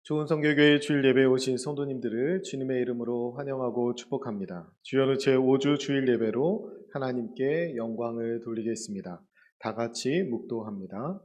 좋은 성결교회 주일 예배에 오신 성도님들을 주님의 이름으로 환영하고 축복합니다. 주여는 제5주 주일 예배로 하나님께 영광을 돌리겠습니다. 다 같이 묵도합니다.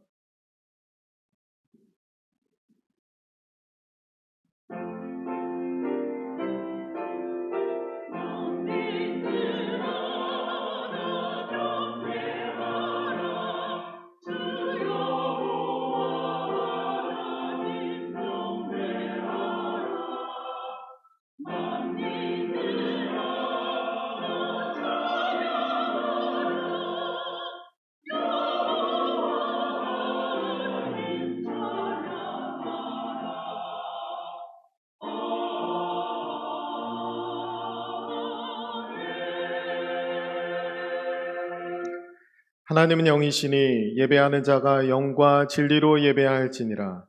하나님은 영이시니 예배하는 자가 영과 진리로 예배할지니라.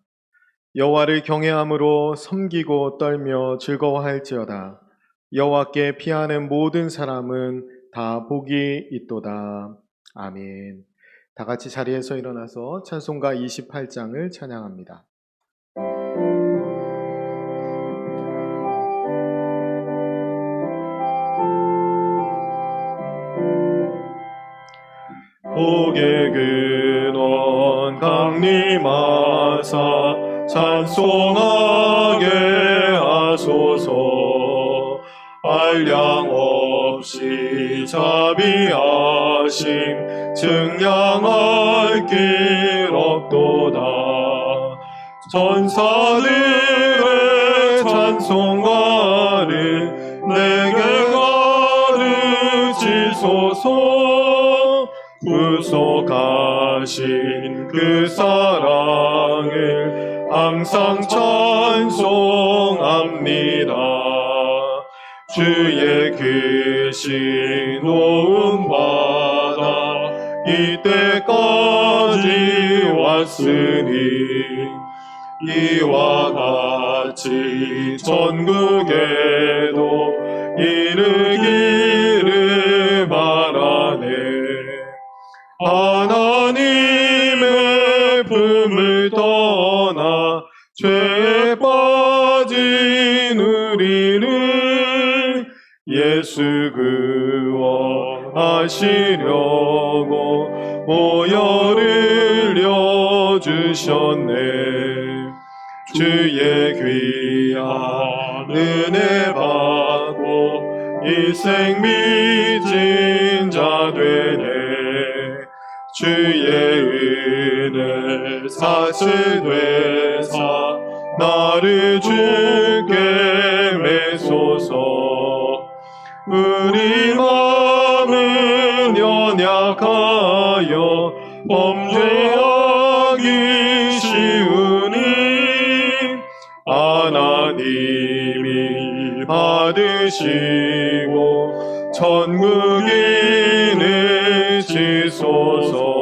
여호와를 경외함으로 섬기고 떨며 즐거워할지어다. 여호와께 피하는 모든 사람은 다 복이 있도다. 아멘. 다 같이 자리에서 일어나서 찬송가 28장을 찬양합니다. 복의 근원 강림하사 찬송하게 하소서. 한량 없이 자비하심 증량할 길 없도다. 전사들의 찬송가를 내게 가르치소서. 구속하신 그 사랑을 항상 찬송합니다. 주의 크신 도움 받아 이때까지 왔으니 이와 같이 전국에도 이르기를 바라네. 하나님의 품을 떠나 죄에 빠진 우리를 예수 구원하시려고 보혈을 흘려주셨네. 주의 귀한 은혜 받고 일생 믿은 자 되네. 주의 은혜 사슬되사 나를 주께 매소서. 우리 마음은 연약하여 범죄하기 쉬우니 하나님이 받으시고 천국인을 지소서.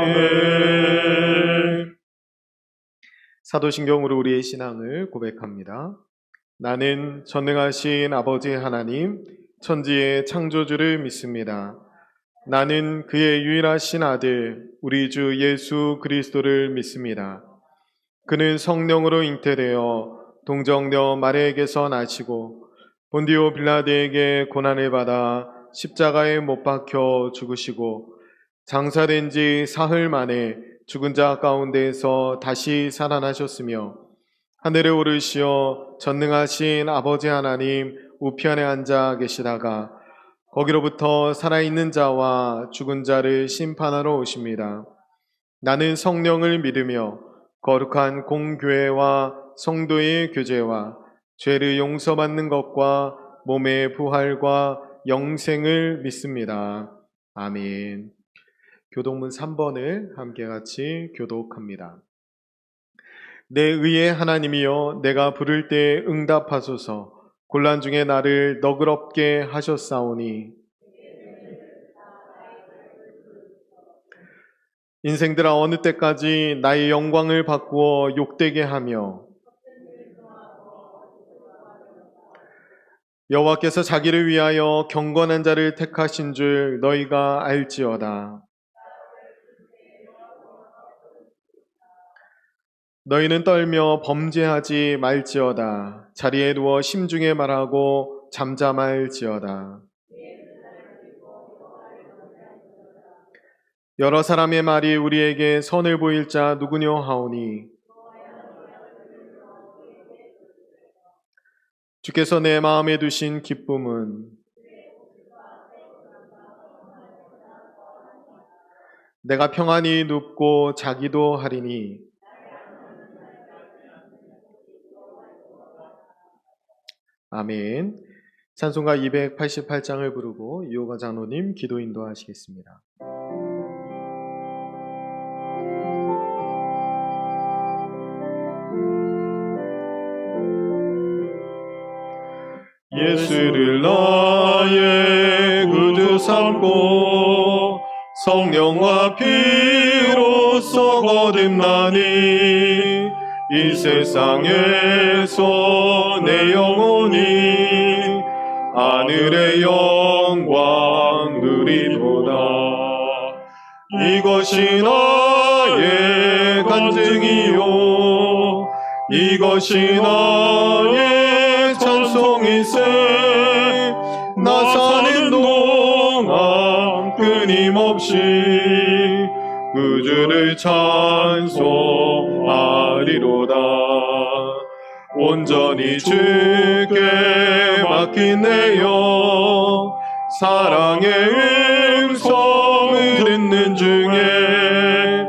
아멘. 사도신경으로 우리의 신앙을 고백합니다. 나는 전능하신 아버지 하나님, 천지의 창조주를 믿습니다. 나는 그의 유일하신 아들, 우리 주 예수 그리스도를 믿습니다. 그는 성령으로 잉태되어 동정녀 마리아에게서 나시고 본디오 빌라드에게 고난을 받아 십자가에 못 박혀 죽으시고 장사된 지 사흘 만에 죽은 자 가운데에서 다시 살아나셨으며 하늘에 오르시어 전능하신 아버지 하나님 우편에 앉아 계시다가 거기로부터 살아있는 자와 죽은 자를 심판하러 오십니다. 나는 성령을 믿으며 거룩한 공교회와 성도의 교제와 죄를 용서받는 것과 몸의 부활과 영생을 믿습니다. 아멘. 교독문 3번을 함께 같이 교독합니다. 내 의의 하나님이여, 내가 부를 때 응답하소서. 곤란 중에 나를 너그럽게 하셨사오니 인생들아, 어느 때까지 나의 영광을 바꾸어 욕되게 하며 여호와께서 자기를 위하여 경건한 자를 택하신 줄 너희가 알지어다. 너희는 떨며 범죄하지 말지어다. 자리에 누워 심중에 말하고 잠잠할지어다. 여러 사람의 말이 우리에게 선을 보일 자 누구뇨 하오니 주께서 내 마음에 두신 기쁨은 내가 평안히 눕고 자기도 하리니. 아멘. 찬송가 288장을 부르고 이호가 장로님 기도 인도하시겠습니다. 예수를 나의 구주 삼고 성령과 피로써 거듭나니 이 세상에서 내 영혼이 하늘의 영광 누리도다. 이것이 나의 간증이요, 이것이 나의 찬송이세. 나 사는 동안 끊임없이 구주를 찬송하리로다. 온전히 주께 맡긴 내 영, 사랑의 음성을 듣는 중에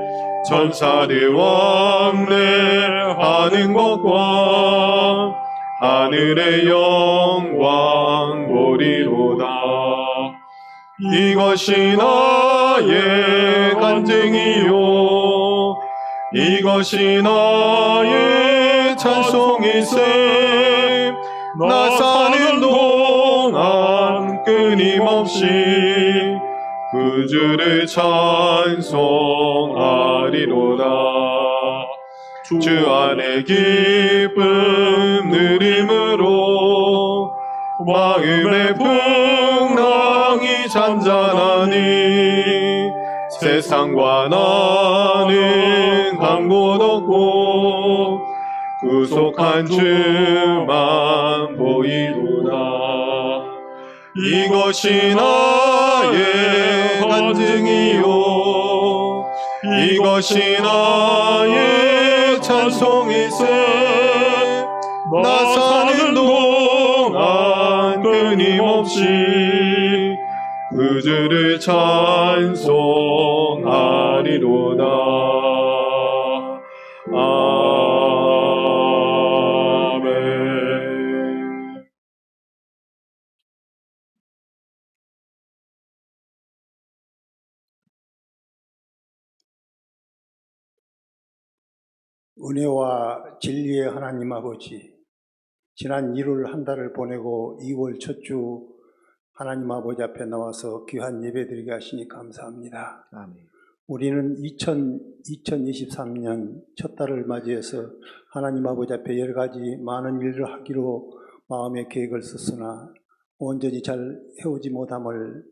천사들 왕래하는 것과 하늘의 영광 보리로다. 이것이 나의 간증이요, 이것이 나의 찬송이세. 나 사는 동안 끊임없이 구주를 찬송하리로다. 주 안에 기쁨 누림으로 마음의 풍랑이 잔잔하니 세상과 나는 간 곳 없고 구속한 주만 보이도다. 이것이 나의 간증이요, 이것이 나의 찬송이세. 나 사는 동안 끊임없이 구주를 찬송하리로다. 아멘. 은혜와 진리의 하나님 아버지, 지난 1월 한 달을 보내고 2월 첫 주 하나님 아버지 앞에 나와서 귀한 예배드리게 하시니 감사합니다. 아멘. 우리는 2023년 첫 달을 맞이해서 하나님 아버지 앞에 여러 가지 많은 일을 하기로 마음의 계획을 썼으나 온전히 잘 해오지 못함을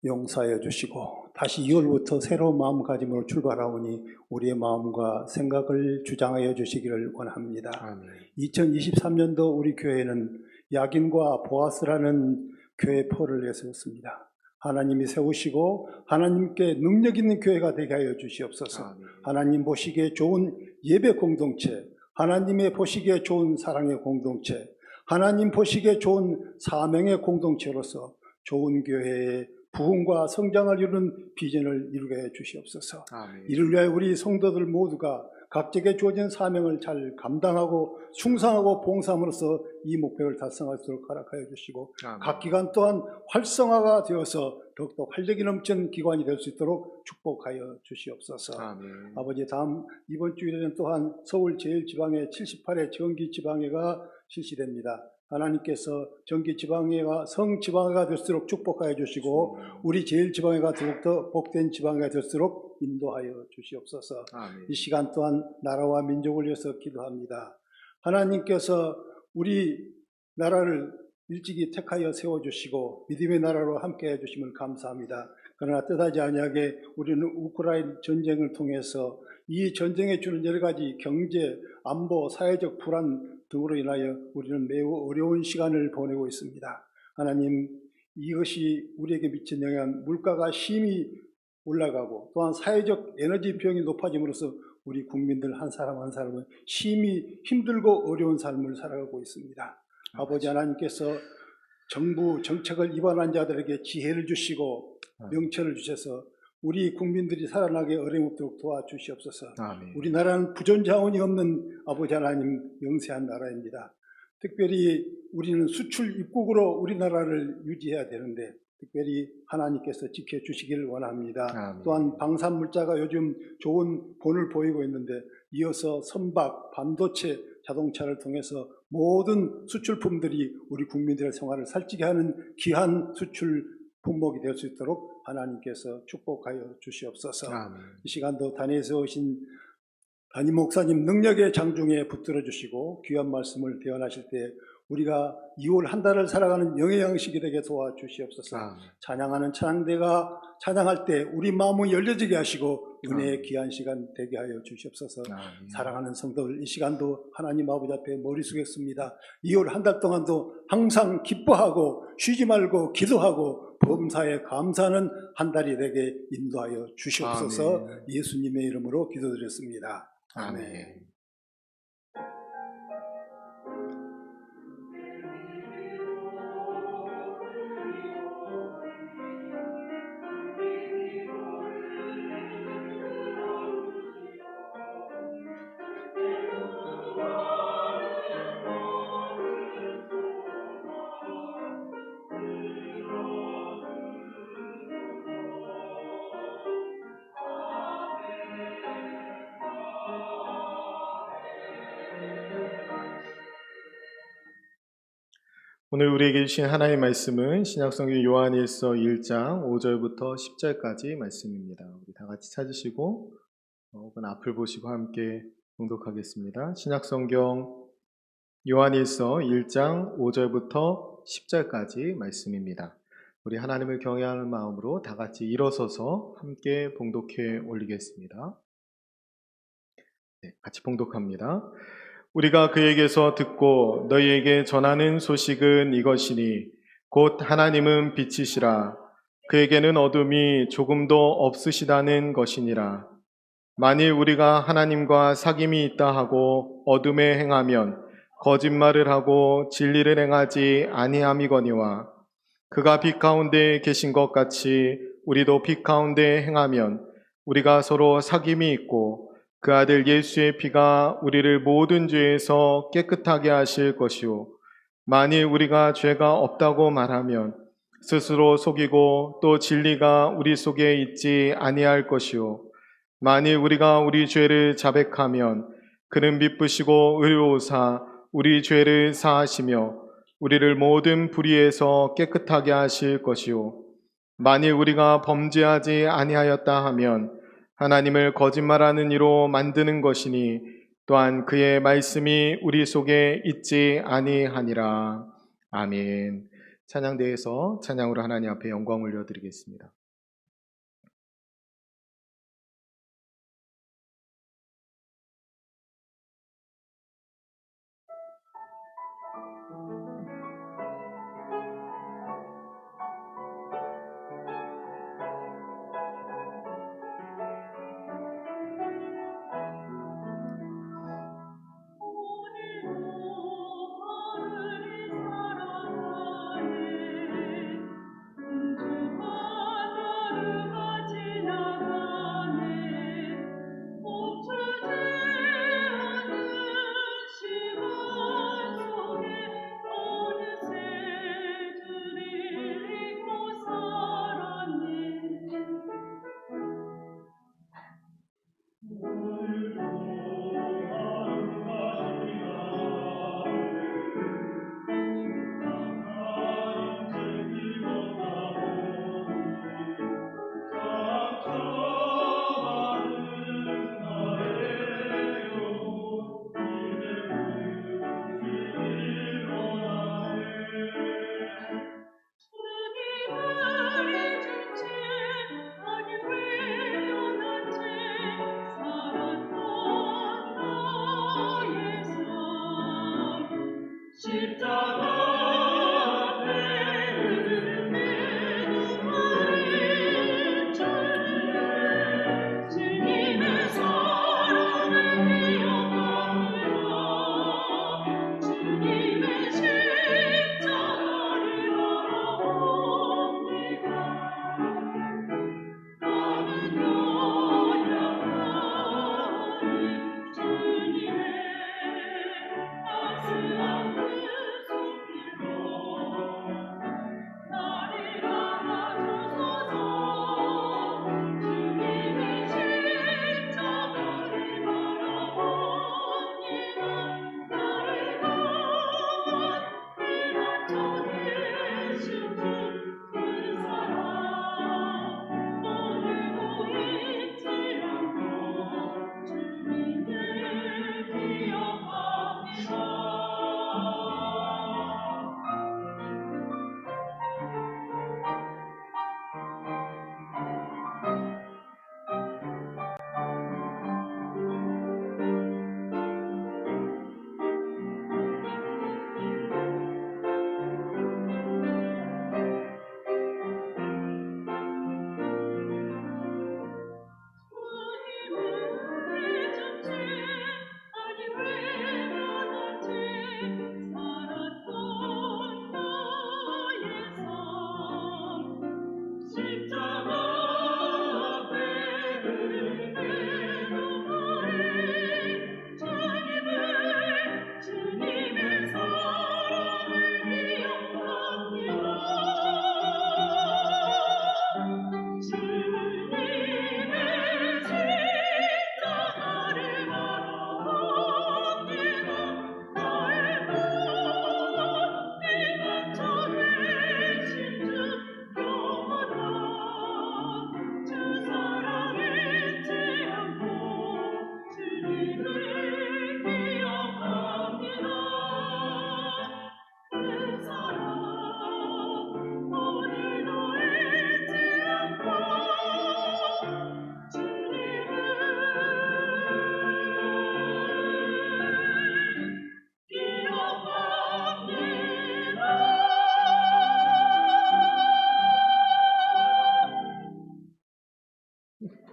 용서하여 주시고 다시 2월부터 새로운 마음가짐으로 출발하오니 우리의 마음과 생각을 주장하여 주시기를 원합니다. 아멘. 2023년도 우리 교회는 야긴과 보아스라는 교회 포를 내세웠습니다. 하나님이 세우시고 하나님께 능력 있는 교회가 되게 하여 주시옵소서. 아멘. 하나님 보시기에 좋은 예배 공동체, 하나님의 보시기에 좋은 사랑의 공동체, 하나님 보시기에 좋은 사명의 공동체로서 좋은 교회의 부흥과 성장을 이루는 비전을 이루게 해 주시옵소서. 아멘. 이를 위하여 우리 성도들 모두가 각자에게 주어진 사명을 잘 감당하고 충성하고 봉사함으로써 이 목표를 달성할 수 있도록 허락하여 주시고 아멘. 각 기관 또한 활성화가 되어서 더욱더 활력이 넘치는 기관이 될 수 있도록 축복하여 주시옵소서. 아멘. 아버지, 이번 주일에는 또한 서울 제1지방회 78회 정기지방회가 실시됩니다. 하나님께서 정기지방회가 성지방회가 될수록 축복하여 주시고 우리 제1지방회가 더욱더 복된 지방회가 될수록 인도하여 주시옵소서. 아멘. 이 시간 또한 나라와 민족을 위해서 기도합니다. 하나님께서 우리 나라를 일찍이 택하여 세워주시고 믿음의 나라로 함께해 주심을 감사합니다. 그러나 뜻하지 아니하게 우리는 우크라이나 전쟁을 통해서 이 전쟁에 주는 여러 가지 경제, 안보, 사회적 불안 등으로 인하여 우리는 매우 어려운 시간을 보내고 있습니다. 하나님, 이것이 우리에게 미친 영향, 물가가 심히 올라가고 또한 사회적 에너지 비용이 높아짐으로써 우리 국민들 한 사람 한 사람은 심히 힘들고 어려운 삶을 살아가고 있습니다. 아버지 하나님께서 정부 정책을 위반한 자들에게 지혜를 주시고 명철을 주셔서 우리 국민들이 살아나게 어려움 없도록 도와주시옵소서. 아멘. 우리나라는 부존자원이 없는 아버지 하나님 영세한 나라입니다. 특별히 우리는 수출 입국으로 우리나라를 유지해야 되는데 특별히 하나님께서 지켜주시기를 원합니다. 아멘. 또한 방산물자가 요즘 좋은 본을 보이고 있는데 이어서 선박, 반도체, 자동차를 통해서 모든 수출품들이 우리 국민들의 생활을 살찌게 하는 귀한 수출 품목이 될 수 있도록 하나님께서 축복하여 주시옵소서. 아멘. 이 시간도 단에서 오신 담임 목사님 능력의 장중에 붙들어 주시고 귀한 말씀을 대언하실 때 우리가 2월 한 달을 살아가는 영의 양식이 되게 도와주시옵소서. 아멘. 찬양하는 찬양대가 찬양할 때 우리 마음을 열려지게 하시고 은혜의 아멘. 귀한 시간 되게 하여 주시옵소서. 아멘. 사랑하는 성도들, 이 시간도 하나님 아버지 앞에 머리 숙였습니다. 2월 한 달 동안도 항상 기뻐하고 쉬지 말고 기도하고 범사에 감사하는 한 달이 되게 인도하여 주시옵소서. 아멘. 예수님의 이름으로 기도드렸습니다. 아멘. 오늘 우리에게 주신 하나님의 말씀은 신약성경 요한일서 1장 5절부터 10절까지 말씀입니다. 우리 다 같이 찾으시고 혹은 앞을 보시고 함께 봉독하겠습니다. 신약성경 요한일서 1장 5절부터 10절까지 말씀입니다. 우리 하나님을 경외하는 마음으로 다 같이 일어서서 함께 봉독해 올리겠습니다. 네, 같이 봉독합니다. 우리가 그에게서 듣고 너희에게 전하는 소식은 이것이니 곧 하나님은 빛이시라. 그에게는 어둠이 조금도 없으시다는 것이니라. 만일 우리가 하나님과 사귐이 있다 하고 어둠에 행하면 거짓말을 하고 진리를 행하지 아니함이거니와 그가 빛 가운데 계신 것 같이 우리도 빛 가운데 행하면 우리가 서로 사귐이 있고 그 아들 예수의 피가 우리를 모든 죄에서 깨끗하게 하실 것이요 만일 우리가 죄가 없다고 말하면 스스로 속이고 또 진리가 우리 속에 있지 아니할 것이요 만일 우리가 우리 죄를 자백하면 그는 미쁘시고 의로우사 우리 죄를 사하시며 우리를 모든 불의에서 깨끗하게 하실 것이요 만일 우리가 범죄하지 아니하였다 하면 하나님을 거짓말하는 이로 만드는 것이니 또한 그의 말씀이 우리 속에 있지 아니하니라. 아멘. 찬양대에서 찬양으로 하나님 앞에 영광 올려드리겠습니다.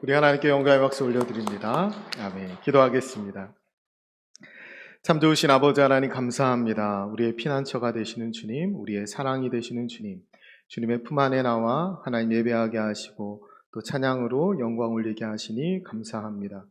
우리 하나님께 영광의 박수 올려드립니다. 아멘. 기도하겠습니다. 참 좋으신 아버지 하나님 감사합니다. 우리의 피난처가 되시는 주님, 우리의 사랑이 되시는 주님, 주님의 품 안에 나와 하나님 예배하게 하시고 또 찬양으로 영광 올리게 하시니 감사합니다.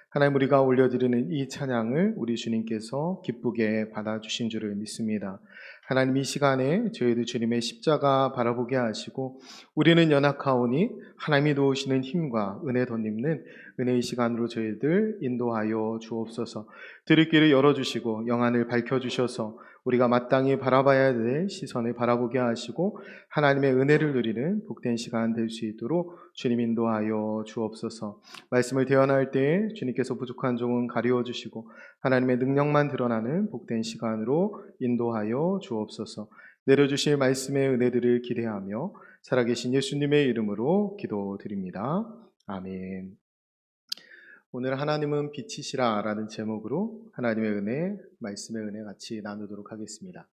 하나님, 우리가 올려드리는 이 찬양을 우리 주님께서 기쁘게 받아주신 줄을 믿습니다. 하나님, 이 시간에 저희들 주님의 십자가 바라보게 하시고 우리는 연약하오니 하나님이 도우시는 힘과 은혜 덧입는 은혜의 시간으로 저희들 인도하여 주옵소서. 들을 길을 열어주시고 영안을 밝혀주셔서 우리가 마땅히 바라봐야 될 시선을 바라보게 하시고 하나님의 은혜를 누리는 복된 시간 될 수 있도록 주님 인도하여 주옵소서. 말씀을 대언할 때에 주님께서 부족한 종은 가리워 주시고 하나님의 능력만 드러나는 복된 시간으로 인도하여 주옵소서. 내려주실 말씀의 은혜들을 기대하며 살아계신 예수님의 이름으로 기도드립니다. 아멘. 오늘 하나님은 빛이시라 라는 제목으로 하나님의 은혜, 말씀의 은혜 같이 나누도록 하겠습니다.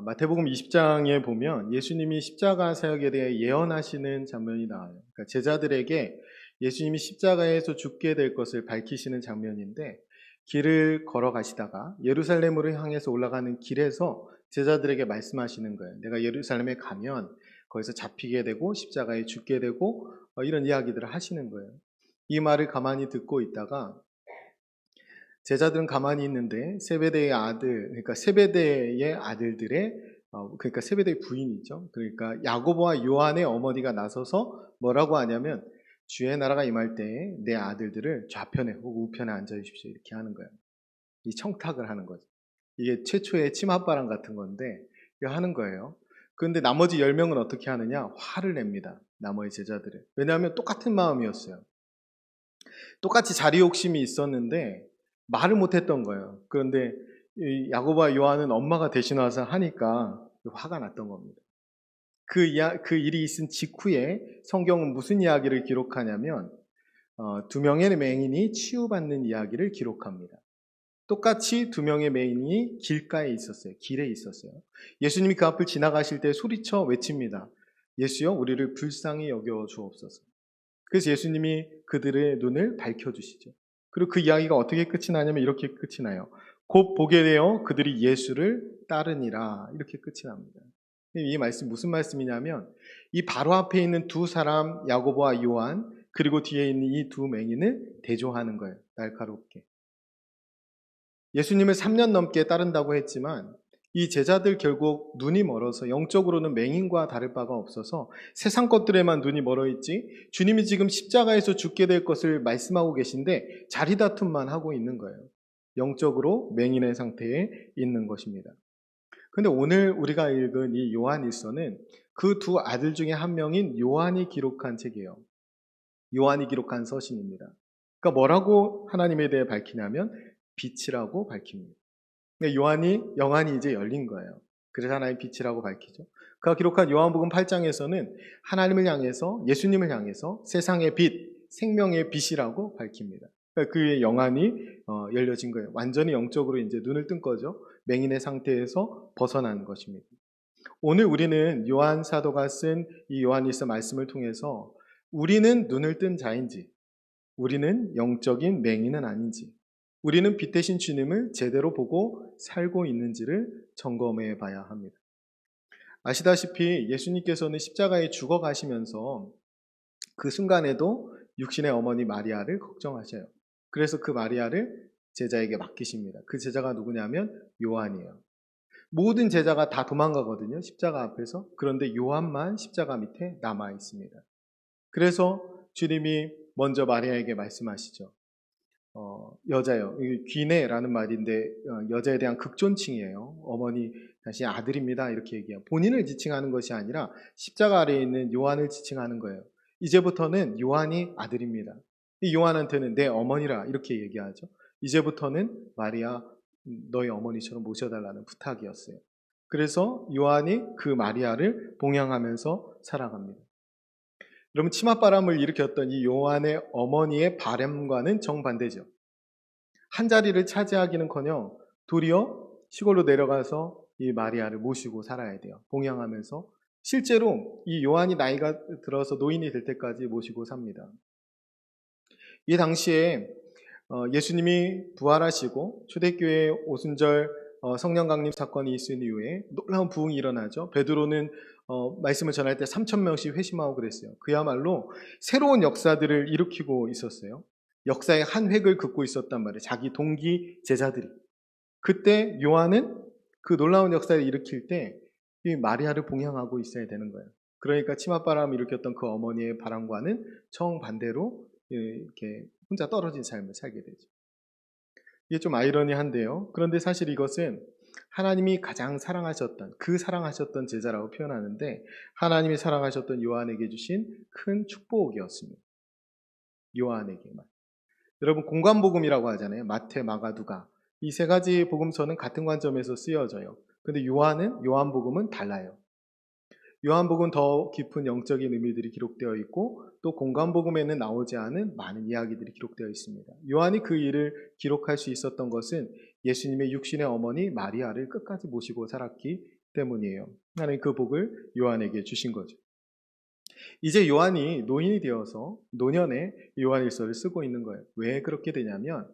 마태복음 20장에 보면 예수님이 십자가 사역에 대해 예언하시는 장면이 나와요. 그러니까 제자들에게 예수님이 십자가에서 죽게 될 것을 밝히시는 장면인데, 길을 걸어가시다가 예루살렘으로 향해서 올라가는 길에서 제자들에게 말씀하시는 거예요. 내가 예루살렘에 가면 거기서 잡히게 되고 십자가에 죽게 되고 이런 이야기들을 하시는 거예요. 이 말을 가만히 듣고 있다가 제자들은 가만히 있는데 세베대의 아들, 그러니까 세베대의 아들들의 그러니까 세베대의 부인이죠. 그러니까 야고보와 요한의 어머니가 나서서 뭐라고 하냐면 주의 나라가 임할 때에 내 아들들을 좌편에 혹은 우편에 앉아 주십시오 이렇게 하는 거예요. 이 청탁을 하는 거죠. 이게 최초의 치맛바람 같은 건데 이거 하는 거예요. 그런데 나머지 10명은 어떻게 하느냐? 화를 냅니다. 나머지 제자들은. 왜냐하면 똑같은 마음이었어요. 똑같이 자리 욕심이 있었는데 말을 못했던 거예요. 그런데 이 야고보와 요한은 엄마가 대신 와서 하니까 화가 났던 겁니다. 그 일이 있은 직후에 성경은 무슨 이야기를 기록하냐면 2명의 맹인이 치유받는 이야기를 기록합니다. 똑같이 2명의 맹인이 길가에 있었어요. 길에 있었어요. 예수님이 그 앞을 지나가실 때 소리쳐 외칩니다. 예수여 우리를 불쌍히 여겨 주옵소서. 그래서 예수님이 그들의 눈을 밝혀주시죠. 그리고 그 이야기가 어떻게 끝이 나냐면 이렇게 끝이 나요. 곧 보게 되어 그들이 예수를 따르니라. 이렇게 끝이 납니다. 이 말씀 무슨 말씀이냐면 이 바로 앞에 있는 두 사람 야고보와 요한 그리고 뒤에 있는 이 두 맹인을 대조하는 거예요. 날카롭게. 예수님을 3년 넘게 따른다고 했지만 이 제자들 결국 눈이 멀어서 영적으로는 맹인과 다를 바가 없어서 세상 것들에만 눈이 멀어 있지 주님이 지금 십자가에서 죽게 될 것을 말씀하고 계신데 자리다툼만 하고 있는 거예요. 영적으로 맹인의 상태에 있는 것입니다. 그런데 오늘 우리가 읽은 이 요한일서는 그 두 아들 중에 한 명인 요한이 기록한 책이에요. 요한이 기록한 서신입니다. 그러니까 뭐라고 하나님에 대해 밝히냐면 빛이라고 밝힙니다. 영안이 이제 열린 거예요. 그래서 하나님 빛이라고 밝히죠. 그가 기록한 요한복음 8장에서는 하나님을 향해서 예수님을 향해서 세상의 빛, 생명의 빛이라고 밝힙니다. 그러니까 그의 영안이 열려진 거예요. 완전히 영적으로 이제 눈을 뜬 거죠. 맹인의 상태에서 벗어난 것입니다. 오늘 우리는 요한 사도가 쓴 이 요한일서 말씀을 통해서 우리는 눈을 뜬 자인지, 우리는 영적인 맹인은 아닌지, 우리는 빛 대신 주님을 제대로 보고 살고 있는지를 점검해 봐야 합니다. 아시다시피 예수님께서는 십자가에 죽어 가시면서 그 순간에도 육신의 어머니 마리아를 걱정하셔요. 그래서 그 마리아를 제자에게 맡기십니다. 그 제자가 누구냐면 요한이에요. 모든 제자가 다 도망가거든요. 십자가 앞에서. 그런데 요한만 십자가 밑에 남아 있습니다. 그래서 주님이 먼저 마리아에게 말씀하시죠. 여자요. 귀내라는 말인데 여자에 대한 극존칭이에요. 어머니 당신 아들입니다. 이렇게 얘기해요. 본인을 지칭하는 것이 아니라 십자가 아래에 있는 요한을 지칭하는 거예요. 이제부터는 요한이 아들입니다. 이 요한한테는 내 어머니라 이렇게 얘기하죠. 이제부터는 마리아 너희 어머니처럼 모셔달라는 부탁이었어요. 그래서 요한이 그 마리아를 봉양하면서 살아갑니다. 여러분 치맛바람을 일으켰던 이 요한의 어머니의 바람과는 정반대죠. 한 자리를 차지하기는커녕 도리어 시골로 내려가서 이 마리아를 모시고 살아야 돼요. 봉양하면서 실제로 이 요한이 나이가 들어서 노인이 될 때까지 모시고 삽니다. 이 당시에 예수님이 부활하시고 초대교회 오순절 성령 강림 사건이 있은 이후에 놀라운 부흥이 일어나죠. 베드로는 말씀을 전할 때 3,000명씩 회심하고 그랬어요. 그야말로 새로운 역사들을 일으키고 있었어요. 역사의 한 획을 긋고 있었단 말이에요. 자기 동기 제자들이. 그때 요한은 그 놀라운 역사를 일으킬 때 이 마리아를 봉양하고 있어야 되는 거예요. 그러니까 치맛바람을 일으켰던 그 어머니의 바람과는 정반대로 이렇게 혼자 떨어진 삶을 살게 되죠. 이게 좀 아이러니한데요. 그런데 사실 이것은 하나님이 가장 사랑하셨던 제자라고 표현하는데 하나님이 사랑하셨던 요한에게 주신 큰 축복이었습니다. 요한에게만. 여러분 공관복음이라고 하잖아요. 마태, 마가, 누가. 이 세 가지 복음서는 같은 관점에서 쓰여져요. 근데 요한복음은 달라요. 요한복음은 더 깊은 영적인 의미들이 기록되어 있고 또 공관복음에는 나오지 않은 많은 이야기들이 기록되어 있습니다. 요한이 그 일을 기록할 수 있었던 것은 예수님의 육신의 어머니 마리아를 끝까지 모시고 살았기 때문이에요. 하나님 그 복을 요한에게 주신 거죠. 이제 요한이 노인이 되어서 노년에 요한일서를 쓰고 있는 거예요. 왜 그렇게 되냐면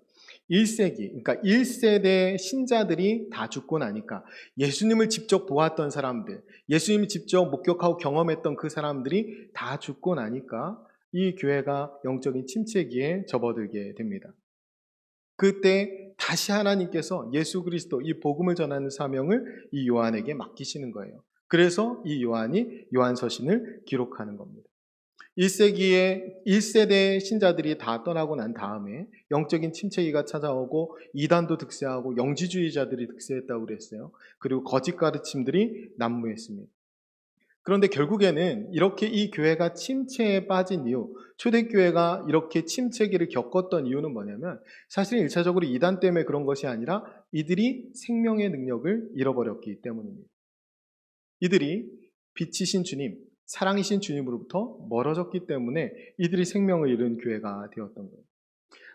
1세기, 그러니까 1세대 신자들이 다 죽고 나니까 예수님을 직접 보았던 사람들, 예수님을 직접 목격하고 경험했던 그 사람들이 다 죽고 나니까 이 교회가 영적인 침체기에 접어들게 됩니다. 그때 다시 하나님께서 예수 그리스도 이 복음을 전하는 사명을 이 요한에게 맡기시는 거예요. 그래서 이 요한이 요한서신을 기록하는 겁니다. 1세기에 1세대 신자들이 다 떠나고 난 다음에 영적인 침체기가 찾아오고 이단도 득세하고 영지주의자들이 득세했다고 그랬어요. 그리고 거짓 가르침들이 난무했습니다. 그런데 결국에는 이렇게 이 교회가 침체에 빠진 이유, 초대교회가 이렇게 침체기를 겪었던 이유는 뭐냐면 사실은 1차적으로 이단 때문에 그런 것이 아니라 이들이 생명의 능력을 잃어버렸기 때문입니다. 이들이 빛이신 주님, 사랑이신 주님으로부터 멀어졌기 때문에 이들이 생명을 잃은 교회가 되었던 거예요.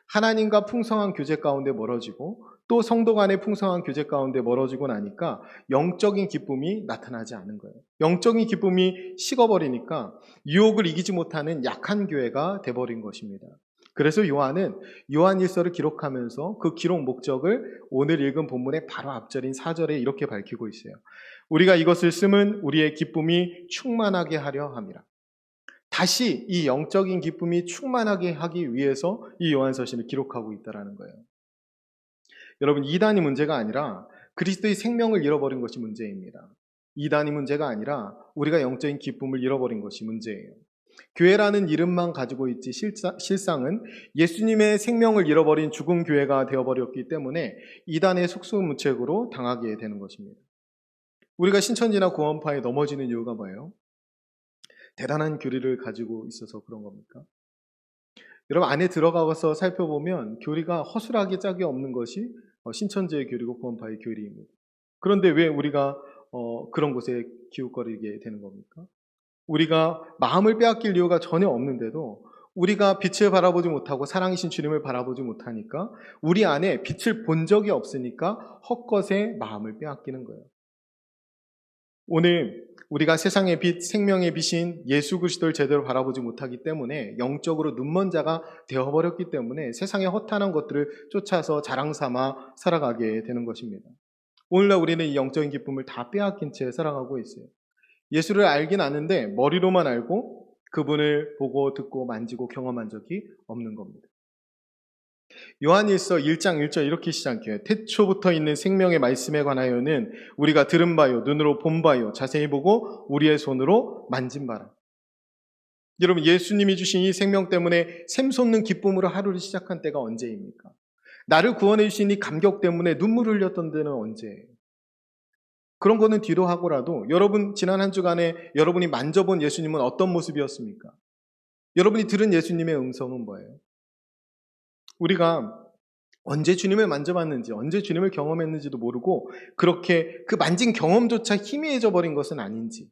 하나님과 풍성한 교제 가운데 멀어지고 또 성도 간의 풍성한 교제 가운데 멀어지고 나니까 영적인 기쁨이 나타나지 않은 거예요. 영적인 기쁨이 식어버리니까 유혹을 이기지 못하는 약한 교회가 돼버린 것입니다. 그래서 요한은 요한일서를 기록하면서 그 기록 목적을 오늘 읽은 본문의 바로 앞절인 4절에 이렇게 밝히고 있어요. 우리가 이것을 쓰면 우리의 기쁨이 충만하게 하려 함이라. 다시 이 영적인 기쁨이 충만하게 하기 위해서 이 요한서신을 기록하고 있다는 거예요. 여러분, 이단이 문제가 아니라 그리스도의 생명을 잃어버린 것이 문제입니다. 이단이 문제가 아니라 우리가 영적인 기쁨을 잃어버린 것이 문제예요. 교회라는 이름만 가지고 있지 실상은 예수님의 생명을 잃어버린 죽은 교회가 되어버렸기 때문에 이단의 속수무책으로 당하게 되는 것입니다. 우리가 신천지나 구원파에 넘어지는 이유가 뭐예요? 대단한 교리를 가지고 있어서 그런 겁니까? 여러분 안에 들어가서 살펴보면 교리가 허술하게 짝이 없는 것이 신천지의 교리고 구원파의 교리입니다. 그런데 왜 우리가 그런 곳에 기웃거리게 되는 겁니까? 우리가 마음을 빼앗길 이유가 전혀 없는데도 우리가 빛을 바라보지 못하고 사랑이신 주님을 바라보지 못하니까 우리 안에 빛을 본 적이 없으니까 헛것에 마음을 빼앗기는 거예요. 오늘 우리가 세상의 빛, 생명의 빛인 예수 그리스도를 제대로 바라보지 못하기 때문에 영적으로 눈먼 자가 되어버렸기 때문에 세상의 허탄한 것들을 쫓아서 자랑삼아 살아가게 되는 것입니다. 오늘날 우리는 이 영적인 기쁨을 다 빼앗긴 채 살아가고 있어요. 예수를 알긴 아는데 머리로만 알고 그분을 보고 듣고 만지고 경험한 적이 없는 겁니다. 요한일서 1장 1절 이렇게 시작해요. 태초부터 있는 생명의 말씀에 관하여는 우리가 들은 바요, 눈으로 본 바요, 자세히 보고 우리의 손으로 만진 바라. 여러분, 예수님이 주신 이 생명 때문에 샘솟는 기쁨으로 하루를 시작한 때가 언제입니까? 나를 구원해 주신 이 감격 때문에 눈물을 흘렸던 때는 언제예요? 그런 거는 뒤로 하고라도 여러분 지난 한 주간에 여러분이 만져본 예수님은 어떤 모습이었습니까? 여러분이 들은 예수님의 음성은 뭐예요? 우리가 언제 주님을 만져봤는지, 언제 주님을 경험했는지도 모르고 그렇게 그 만진 경험조차 희미해져 버린 것은 아닌지,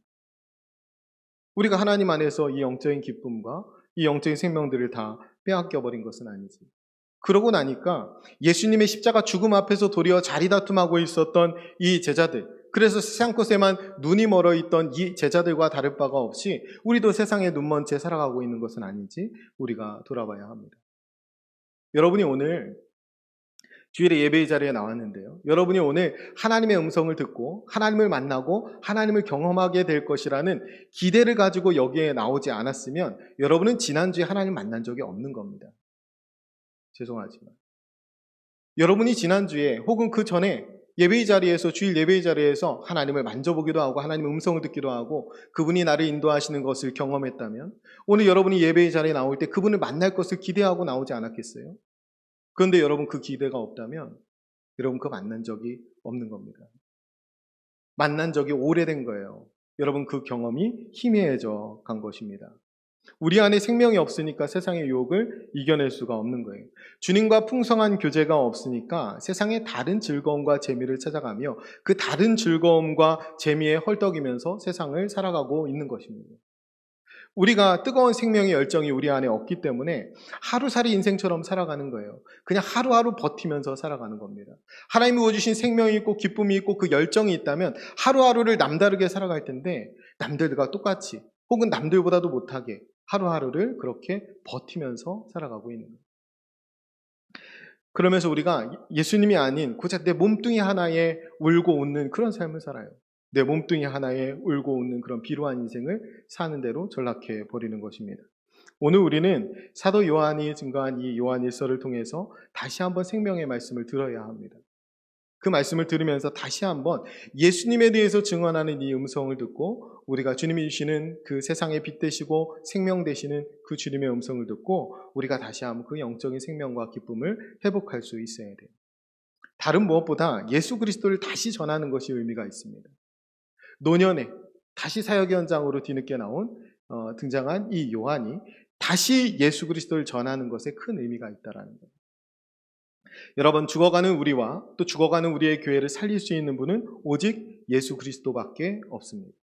우리가 하나님 안에서 이 영적인 기쁨과 이 영적인 생명들을 다 빼앗겨 버린 것은 아니지. 그러고 나니까 예수님의 십자가 죽음 앞에서 도리어 자리다툼하고 있었던 이 제자들, 그래서 세상 것에만 눈이 멀어 있던 이 제자들과 다를 바가 없이 우리도 세상에 눈먼 채 살아가고 있는 것은 아닌지 우리가 돌아봐야 합니다. 여러분이 오늘 주일에 예배의 자리에 나왔는데요. 여러분이 오늘 하나님의 음성을 듣고 하나님을 만나고 하나님을 경험하게 될 것이라는 기대를 가지고 여기에 나오지 않았으면 여러분은 지난주에 하나님 만난 적이 없는 겁니다. 죄송하지만. 여러분이 지난주에 혹은 그 전에 예배의 자리에서, 주일 예배의 자리에서 하나님을 만져보기도 하고 하나님의 음성을 듣기도 하고 그분이 나를 인도하시는 것을 경험했다면 오늘 여러분이 예배의 자리에 나올 때 그분을 만날 것을 기대하고 나오지 않았겠어요? 그런데 여러분 그 기대가 없다면 여러분 그 만난 적이 없는 겁니다. 만난 적이 오래된 거예요. 여러분 그 경험이 희미해져 간 것입니다. 우리 안에 생명이 없으니까 세상의 유혹을 이겨낼 수가 없는 거예요. 주님과 풍성한 교제가 없으니까 세상의 다른 즐거움과 재미를 찾아가며 그 다른 즐거움과 재미에 헐떡이면서 세상을 살아가고 있는 것입니다. 우리가 뜨거운 생명의 열정이 우리 안에 없기 때문에 하루살이 인생처럼 살아가는 거예요. 그냥 하루하루 버티면서 살아가는 겁니다. 하나님이 주어주신 생명이 있고 기쁨이 있고 그 열정이 있다면 하루하루를 남다르게 살아갈 텐데 남들과 똑같이 혹은 남들보다도 못하게 하루하루를 그렇게 버티면서 살아가고 있는 거예요. 그러면서 우리가 예수님이 아닌 고작 내 몸뚱이 하나에 울고 웃는 그런 삶을 살아요. 내 몸뚱이 하나에 울고 웃는 그런 비루한 인생을 사는 대로 전락해 버리는 것입니다. 오늘 우리는 사도 요한이 증거한 이 요한일서를 통해서 다시 한번 생명의 말씀을 들어야 합니다. 그 말씀을 들으면서 다시 한번 예수님에 대해서 증언하는 이 음성을 듣고 우리가 주님이 주시는 그 세상의 빛 되시고 생명 되시는 그 주님의 음성을 듣고 우리가 다시 한번 그 영적인 생명과 기쁨을 회복할 수 있어야 돼요. 다른 무엇보다 예수 그리스도를 다시 전하는 것이 의미가 있습니다. 노년에 다시 사역 현장으로 뒤늦게 등장한 이 요한이 다시 예수 그리스도를 전하는 것에 큰 의미가 있다라는 거예요. 여러분, 죽어가는 우리와 또 죽어가는 우리의 교회를 살릴 수 있는 분은 오직 예수 그리스도밖에 없습니다.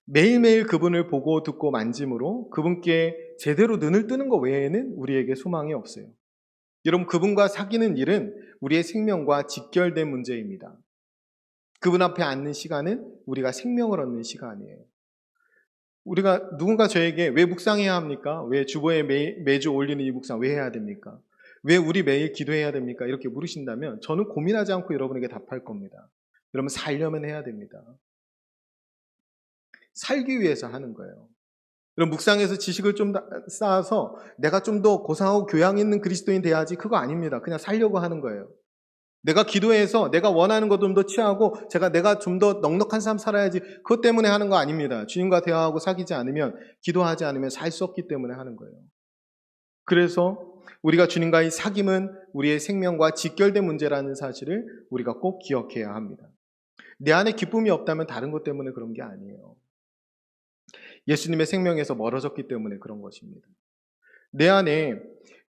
매일매일 그분을 보고 듣고 만짐으로 그분께 제대로 눈을 뜨는 것 외에는 우리에게 소망이 없어요. 여러분, 그분과 사귀는 일은 우리의 생명과 직결된 문제입니다. 그분 앞에 앉는 시간은 우리가 생명을 얻는 시간이에요. 우리가 누군가 저에게 왜 묵상해야 합니까? 왜 주보에 매주 올리는 이 묵상 왜 해야 됩니까? 왜 우리 매일 기도해야 됩니까? 이렇게 물으신다면 저는 고민하지 않고 여러분에게 답할 겁니다. 여러분, 살려면 해야 됩니다. 살기 위해서 하는 거예요. 여러분, 묵상에서 지식을 좀 쌓아서 내가 좀 더 고상하고 교양 있는 그리스도인 돼야지, 그거 아닙니다. 그냥 살려고 하는 거예요. 내가 기도해서 내가 원하는 것 좀 더 취하고 내가 좀 더 넉넉한 삶 살아야지, 그것 때문에 하는 거 아닙니다. 주님과 대화하고 사귀지 않으면, 기도하지 않으면 살 수 없기 때문에 하는 거예요. 그래서 우리가 주님과의 사귐은 우리의 생명과 직결된 문제라는 사실을 우리가 꼭 기억해야 합니다. 내 안에 기쁨이 없다면 다른 것 때문에 그런 게 아니에요. 예수님의 생명에서 멀어졌기 때문에 그런 것입니다. 내 안에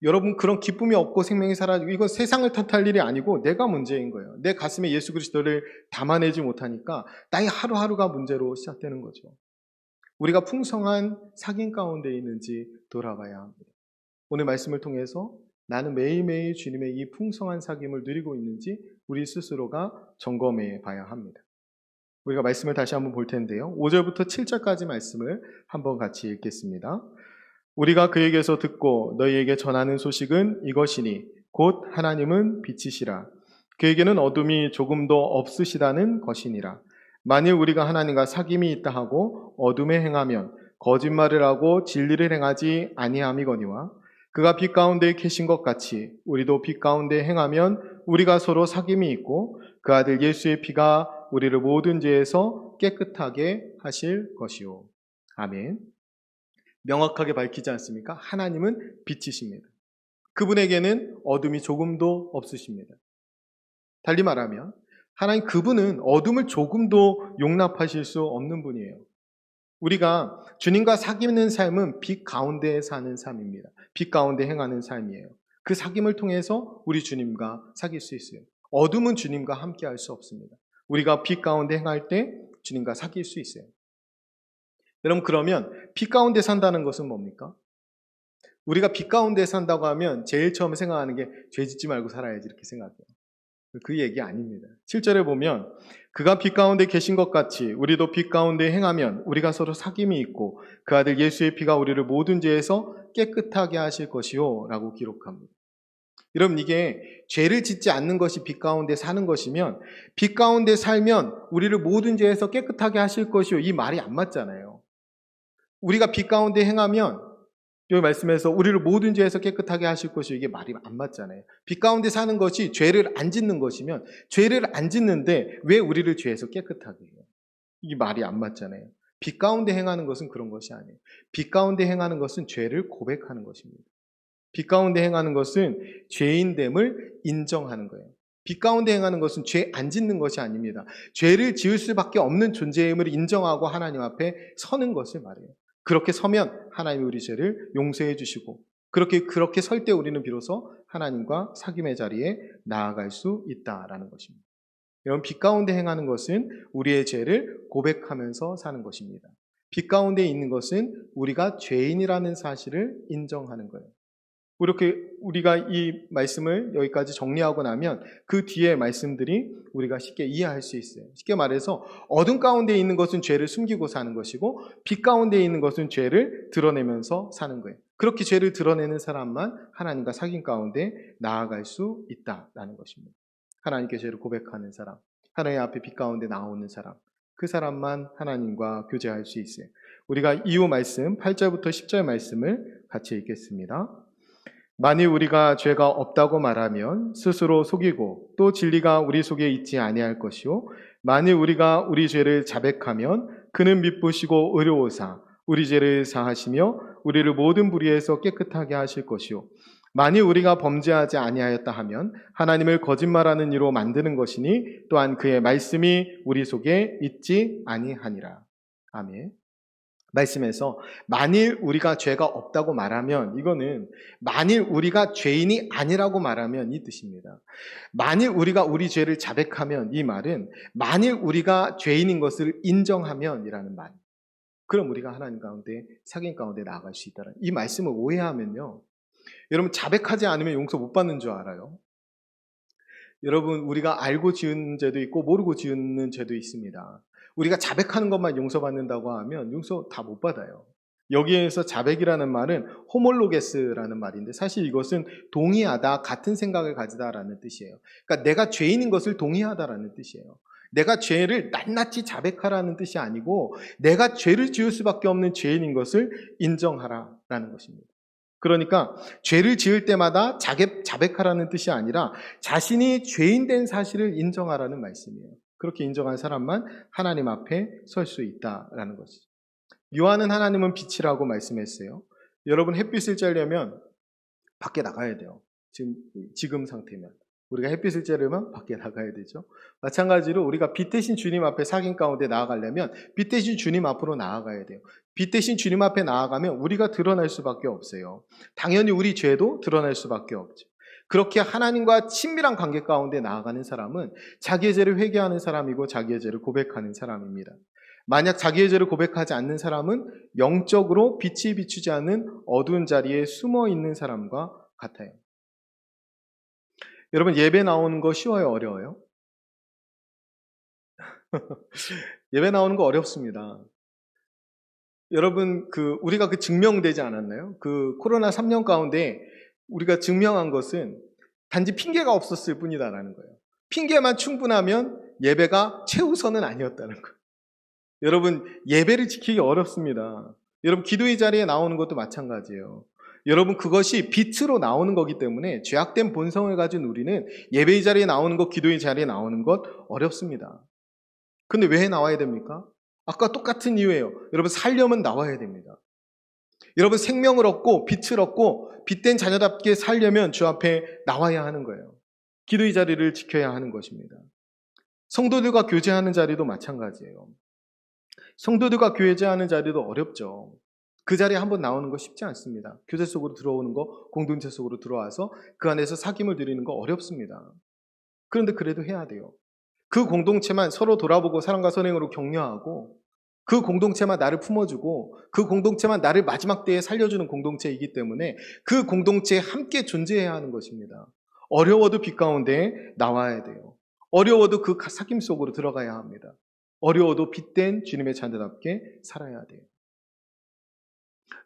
여러분 그런 기쁨이 없고 생명이 사라지고, 이건 세상을 탓할 일이 아니고 내가 문제인 거예요. 내 가슴에 예수 그리스도를 담아내지 못하니까 나의 하루하루가 문제로 시작되는 거죠. 우리가 풍성한 사귐 가운데 있는지 돌아봐야 합니다. 오늘 말씀을 통해서 나는 매일매일 주님의 이 풍성한 사귐을 누리고 있는지 우리 스스로가 점검해 봐야 합니다. 우리가 말씀을 다시 한번 볼 텐데요. 5절부터 7절까지 말씀을 한번 같이 읽겠습니다. 우리가 그에게서 듣고 너희에게 전하는 소식은 이것이니 곧 하나님은 빛이시라. 그에게는 어둠이 조금도 없으시다는 것이니라. 만일 우리가 하나님과 사귐이 있다 하고 어둠에 행하면 거짓말을 하고 진리를 행하지 아니함이거니와, 그가 빛 가운데 계신 것 같이 우리도 빛 가운데 행하면 우리가 서로 사귐이 있고 그 아들 예수의 피가 우리를 모든 죄에서 깨끗하게 하실 것이요. 아멘. 명확하게 밝히지 않습니까? 하나님은 빛이십니다. 그분에게는 어둠이 조금도 없으십니다. 달리 말하면 하나님, 그분은 어둠을 조금도 용납하실 수 없는 분이에요. 우리가 주님과 사귀는 삶은 빛 가운데 사는 삶입니다. 빛 가운데 행하는 삶이에요. 그 사귐을 통해서 우리 주님과 사귈 수 있어요. 어둠은 주님과 함께 할 수 없습니다. 우리가 빛 가운데 행할 때 주님과 사귈 수 있어요. 여러분, 그러면 빛 가운데 산다는 것은 뭡니까? 우리가 빛 가운데 산다고 하면 제일 처음 생각하는 게 죄 짓지 말고 살아야지, 이렇게 생각해요. 그 얘기 아닙니다. 7절에 보면 그가 빛 가운데 계신 것 같이 우리도 빛 가운데 행하면 우리가 서로 사귐이 있고 그 아들 예수의 피가 우리를 모든 죄에서 깨끗하게 하실 것이요 라고 기록합니다. 여러분, 이게 죄를 짓지 않는 것이 빛 가운데 사는 것이면 빛 가운데 살면 우리를 모든 죄에서 깨끗하게 하실 것이요, 이 말이 안 맞잖아요. 우리가 빛 가운데 행하면 여기 말씀에서 우리를 모든 죄에서 깨끗하게 하실 것이요, 이게 말이 안 맞잖아요. 빛 가운데 사는 것이 죄를 안 짓는 것이면 죄를 안 짓는데 왜 우리를 죄에서 깨끗하게 해요? 이게 말이 안 맞잖아요. 빛 가운데 행하는 것은 그런 것이 아니에요. 빛 가운데 행하는 것은 죄를 고백하는 것입니다. 빛 가운데 행하는 것은 죄인됨을 인정하는 거예요. 빛 가운데 행하는 것은 죄 안 짓는 것이 아닙니다. 죄를 지을 수밖에 없는 존재임을 인정하고 하나님 앞에 서는 것을 말해요. 그렇게 서면 하나님이 우리 죄를 용서해 주시고 그렇게 설 때 우리는 비로소 하나님과 사귐의 자리에 나아갈 수 있다라는 것입니다. 여러분, 빛 가운데 행하는 것은 우리의 죄를 고백하면서 사는 것입니다. 빛 가운데 있는 것은 우리가 죄인이라는 사실을 인정하는 거예요. 이렇게 우리가 이 말씀을 여기까지 정리하고 나면 그 뒤에 말씀들이 우리가 쉽게 이해할 수 있어요. 쉽게 말해서 어둠 가운데 있는 것은 죄를 숨기고 사는 것이고 빛 가운데 있는 것은 죄를 드러내면서 사는 거예요. 그렇게 죄를 드러내는 사람만 하나님과 사귐 가운데 나아갈 수 있다라는 것입니다. 하나님께 죄를 고백하는 사람, 하나님 앞에 빛 가운데 나오는 사람, 그 사람만 하나님과 교제할 수 있어요. 우리가 이후 말씀 8절부터 10절 말씀을 같이 읽겠습니다. 만일 우리가 죄가 없다고 말하면 스스로 속이고 또 진리가 우리 속에 있지 아니할 것이요 만일 우리가 우리 죄를 자백하면 그는 미쁘시고 의로우사 우리 죄를 사하시며 우리를 모든 불의에서 깨끗하게 하실 것이요 만일 우리가 범죄하지 아니하였다 하면 하나님을 거짓말하는 이로 만드는 것이니 또한 그의 말씀이 우리 속에 있지 아니하니라. 아멘. 말씀에서 만일 우리가 죄가 없다고 말하면 이거는 만일 우리가 죄인이 아니라고 말하면 이 뜻입니다. 만일 우리가 우리 죄를 자백하면 이 말은 만일 우리가 죄인인 것을 인정하면 이라는 말. 그럼 우리가 하나님 가운데 사귐 가운데 나아갈 수 있다는 이 말씀을 오해하면요. 여러분 자백하지 않으면 용서 못 받는 줄 알아요. 여러분 우리가 알고 지은 죄도 있고 모르고 지은 죄도 있습니다. 우리가 자백하는 것만 용서받는다고 하면 용서 다 못 받아요. 여기에서 자백이라는 말은 호몰로게스라는 말인데 사실 이것은 동의하다, 같은 생각을 가지다라는 뜻이에요. 그러니까 내가 죄인인 것을 동의하다라는 뜻이에요. 내가 죄를 낱낱이 자백하라는 뜻이 아니고 내가 죄를 지을 수밖에 없는 죄인인 것을 인정하라라는 것입니다. 그러니까 죄를 지을 때마다 자백하라는 뜻이 아니라 자신이 죄인 된 사실을 인정하라는 말씀이에요. 그렇게 인정한 사람만 하나님 앞에 설 수 있다라는 것이죠. 요한은 하나님은 빛이라고 말씀했어요. 여러분 햇빛을 쬐려면 밖에 나가야 돼요. 지금 상태면. 우리가 햇빛을 쬐려면 밖에 나가야 되죠. 마찬가지로 우리가 빛 대신 주님 앞에 사귐 가운데 나아가려면 빛 대신 주님 앞으로 나아가야 돼요. 빛 대신 주님 앞에 나아가면 우리가 드러날 수밖에 없어요. 당연히 우리 죄도 드러날 수밖에 없죠. 그렇게 하나님과 친밀한 관계 가운데 나아가는 사람은 자기의 죄를 회개하는 사람이고 자기의 죄를 고백하는 사람입니다. 만약 자기의 죄를 고백하지 않는 사람은 영적으로 빛이 비추지 않는 어두운 자리에 숨어 있는 사람과 같아요. 여러분 예배 나오는 거 쉬워요? 어려워요? 예배 나오는 거 어렵습니다. 여러분 우리가 증명되지 않았나요? 코로나 3년 가운데 우리가 증명한 것은 단지 핑계가 없었을 뿐이다라는 거예요. 핑계만 충분하면 예배가 최우선은 아니었다는 거예요. 여러분 예배를 지키기 어렵습니다. 여러분 기도의 자리에 나오는 것도 마찬가지예요. 여러분 그것이 빛으로 나오는 거기 때문에 죄악된 본성을 가진 우리는 예배의 자리에 나오는 것, 기도의 자리에 나오는 것 어렵습니다. 근데 왜 나와야 됩니까? 아까 똑같은 이유예요. 여러분 살려면 나와야 됩니다. 여러분 생명을 얻고 빛을 얻고 빛된 자녀답게 살려면 주 앞에 나와야 하는 거예요. 기도의 자리를 지켜야 하는 것입니다. 성도들과 교제하는 자리도 마찬가지예요. 성도들과 교제하는 자리도 어렵죠. 그 자리에 한번 나오는 거 쉽지 않습니다. 교제 속으로 들어오는 거, 공동체 속으로 들어와서 그 안에서 사귐을 드리는 거 어렵습니다. 그런데 그래도 해야 돼요. 그 공동체만 서로 돌아보고 사랑과 선행으로 격려하고 그 공동체만 나를 품어주고 그 공동체만 나를 마지막 때에 살려주는 공동체이기 때문에 그 공동체에 함께 존재해야 하는 것입니다. 어려워도 빛 가운데 나와야 돼요. 어려워도 그 사귐 속으로 들어가야 합니다. 어려워도 빛된 주님의 자녀답게 살아야 돼요.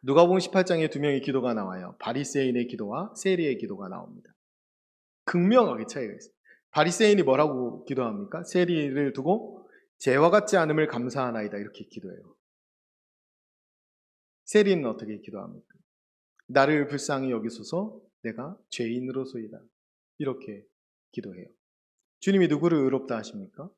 누가복음 18장에 두 명의 기도가 나와요. 바리새인의 기도와 세리의 기도가 나옵니다. 극명하게 차이가 있어요. 바리새인이 뭐라고 기도합니까? 세리를 두고 죄와 같지 않음을 감사하나이다 이렇게 기도해요. 세리는 어떻게 기도합니까? 나를 불쌍히 여기소서 내가 죄인으로소이다 이렇게 기도해요. 주님이 누구를 의롭다 하십니까?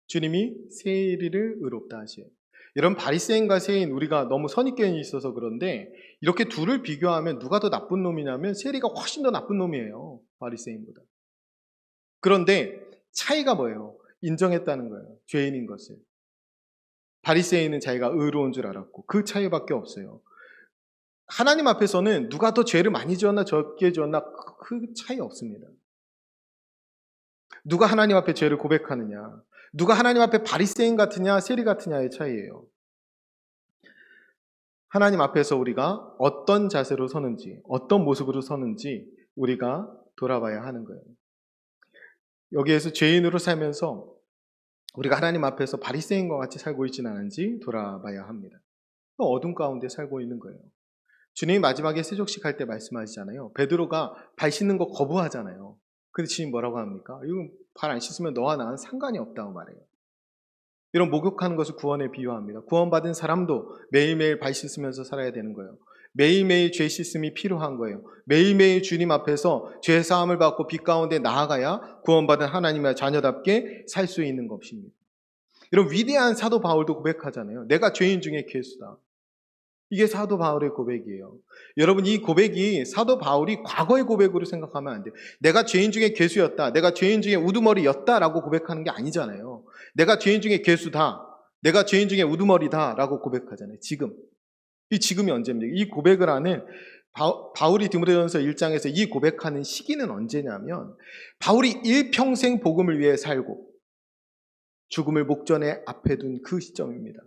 주님이 세리를 의롭다 하셔요. 이런 바리새인과 세인 우리가 너무 선입견이 있어서 그런데 이렇게 둘을 비교하면 누가 더 나쁜 놈이냐면 세리가 훨씬 더 나쁜 놈이에요. 바리새인보다. 그런데 차이가 뭐예요? 인정했다는 거예요. 죄인인 것을. 바리새인은 자기가 의로운 줄 알았고 그 차이밖에 없어요. 하나님 앞에서는 누가 더 죄를 많이 지었나 적게 지었나 그 차이 없습니다. 누가 하나님 앞에 죄를 고백하느냐, 누가 하나님 앞에 바리새인 같으냐 세리 같으냐의 차이예요. 하나님 앞에서 우리가 어떤 자세로 서는지, 어떤 모습으로 서는지 우리가 돌아봐야 하는 거예요. 여기에서 죄인으로 살면서 우리가 하나님 앞에서 바리새인과 같이 살고 있지는 않은지 돌아봐야 합니다. 어둠 가운데 살고 있는 거예요. 주님이 마지막에 세족식 할 때 말씀하시잖아요. 베드로가 발 씻는 거 거부하잖아요. 근데 주님 뭐라고 합니까? 이거 발 안 씻으면 너와 나는 상관이 없다고 말해요. 이런 목욕하는 것을 구원에 비유합니다. 구원받은 사람도 매일매일 발 씻으면서 살아야 되는 거예요. 매일매일 죄 씻음이 필요한 거예요. 매일매일 주님 앞에서 죄 사함을 받고 빛 가운데 나아가야 구원받은 하나님의 자녀답게 살 수 있는 것입니다. 이런 위대한 사도 바울도 고백하잖아요. 내가 죄인 중에 괴수다. 이게 사도 바울의 고백이에요. 여러분, 이 고백이 사도 바울이 과거의 고백으로 생각하면 안 돼요. 내가 죄인 중에 괴수였다. 내가 죄인 중에 우두머리였다라고 고백하는 게 아니잖아요. 내가 죄인 중에 괴수다. 내가 죄인 중에 우두머리다라고 고백하잖아요. 지금. 이 지금이 언제입니까? 이 고백을 하는 바울이 디모데전서 1장에서 이 고백하는 시기는 언제냐면 바울이 일평생 복음을 위해 살고 죽음을 목전에 앞에 둔 그 시점입니다.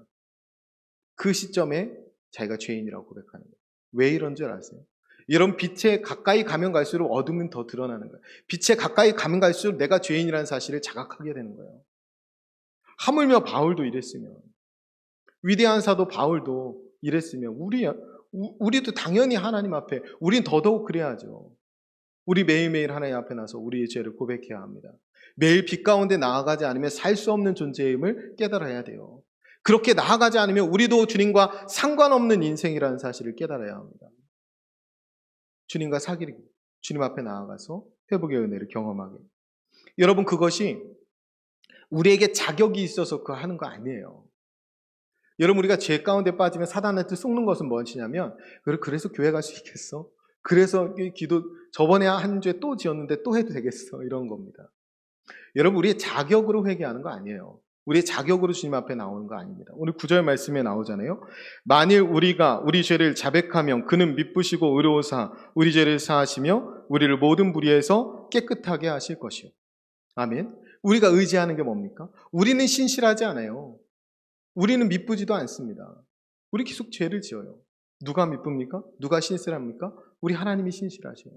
그 시점에 자기가 죄인이라고 고백하는 거예요. 왜 이런 줄 아세요? 이런 빛에 가까이 가면 갈수록 어둠은 더 드러나는 거예요. 빛에 가까이 가면 갈수록 내가 죄인이라는 사실을 자각하게 되는 거예요. 하물며 바울도 이랬으면, 위대한 사도 바울도 이랬으면 우리도 당연히 하나님 앞에 우린 더더욱 그래야죠. 우리 매일매일 하나님 앞에 나서 우리의 죄를 고백해야 합니다. 매일 빛 가운데 나아가지 않으면 살 수 없는 존재임을 깨달아야 돼요. 그렇게 나아가지 않으면 우리도 주님과 상관없는 인생이라는 사실을 깨달아야 합니다. 주님과 사귀기, 주님 앞에 나아가서 회복의 은혜를 경험하게. 여러분, 그것이 우리에게 자격이 있어서 그거 하는 거 아니에요. 여러분, 우리가 죄 가운데 빠지면 사단한테 속는 것은 무엇이냐면, 그래서 교회 갈 수 있겠어? 그래서 기도 저번에 한 죄 또 지었는데 또 해도 되겠어? 이런 겁니다. 여러분, 우리의 자격으로 회개하는 거 아니에요. 우리의 자격으로 주님 앞에 나오는 거 아닙니다. 오늘 9절 말씀에 나오잖아요. 만일 우리가 우리 죄를 자백하면 그는 미쁘시고 의로우사 우리 죄를 사하시며 우리를 모든 불의에서 깨끗하게 하실 것이요. 아멘. 우리가 의지하는 게 뭡니까? 우리는 신실하지 않아요. 우리는 미쁘지도 않습니다. 우리 계속 죄를 지어요. 누가 미쁩니까? 누가 신실합니까? 우리 하나님이 신실하셔요.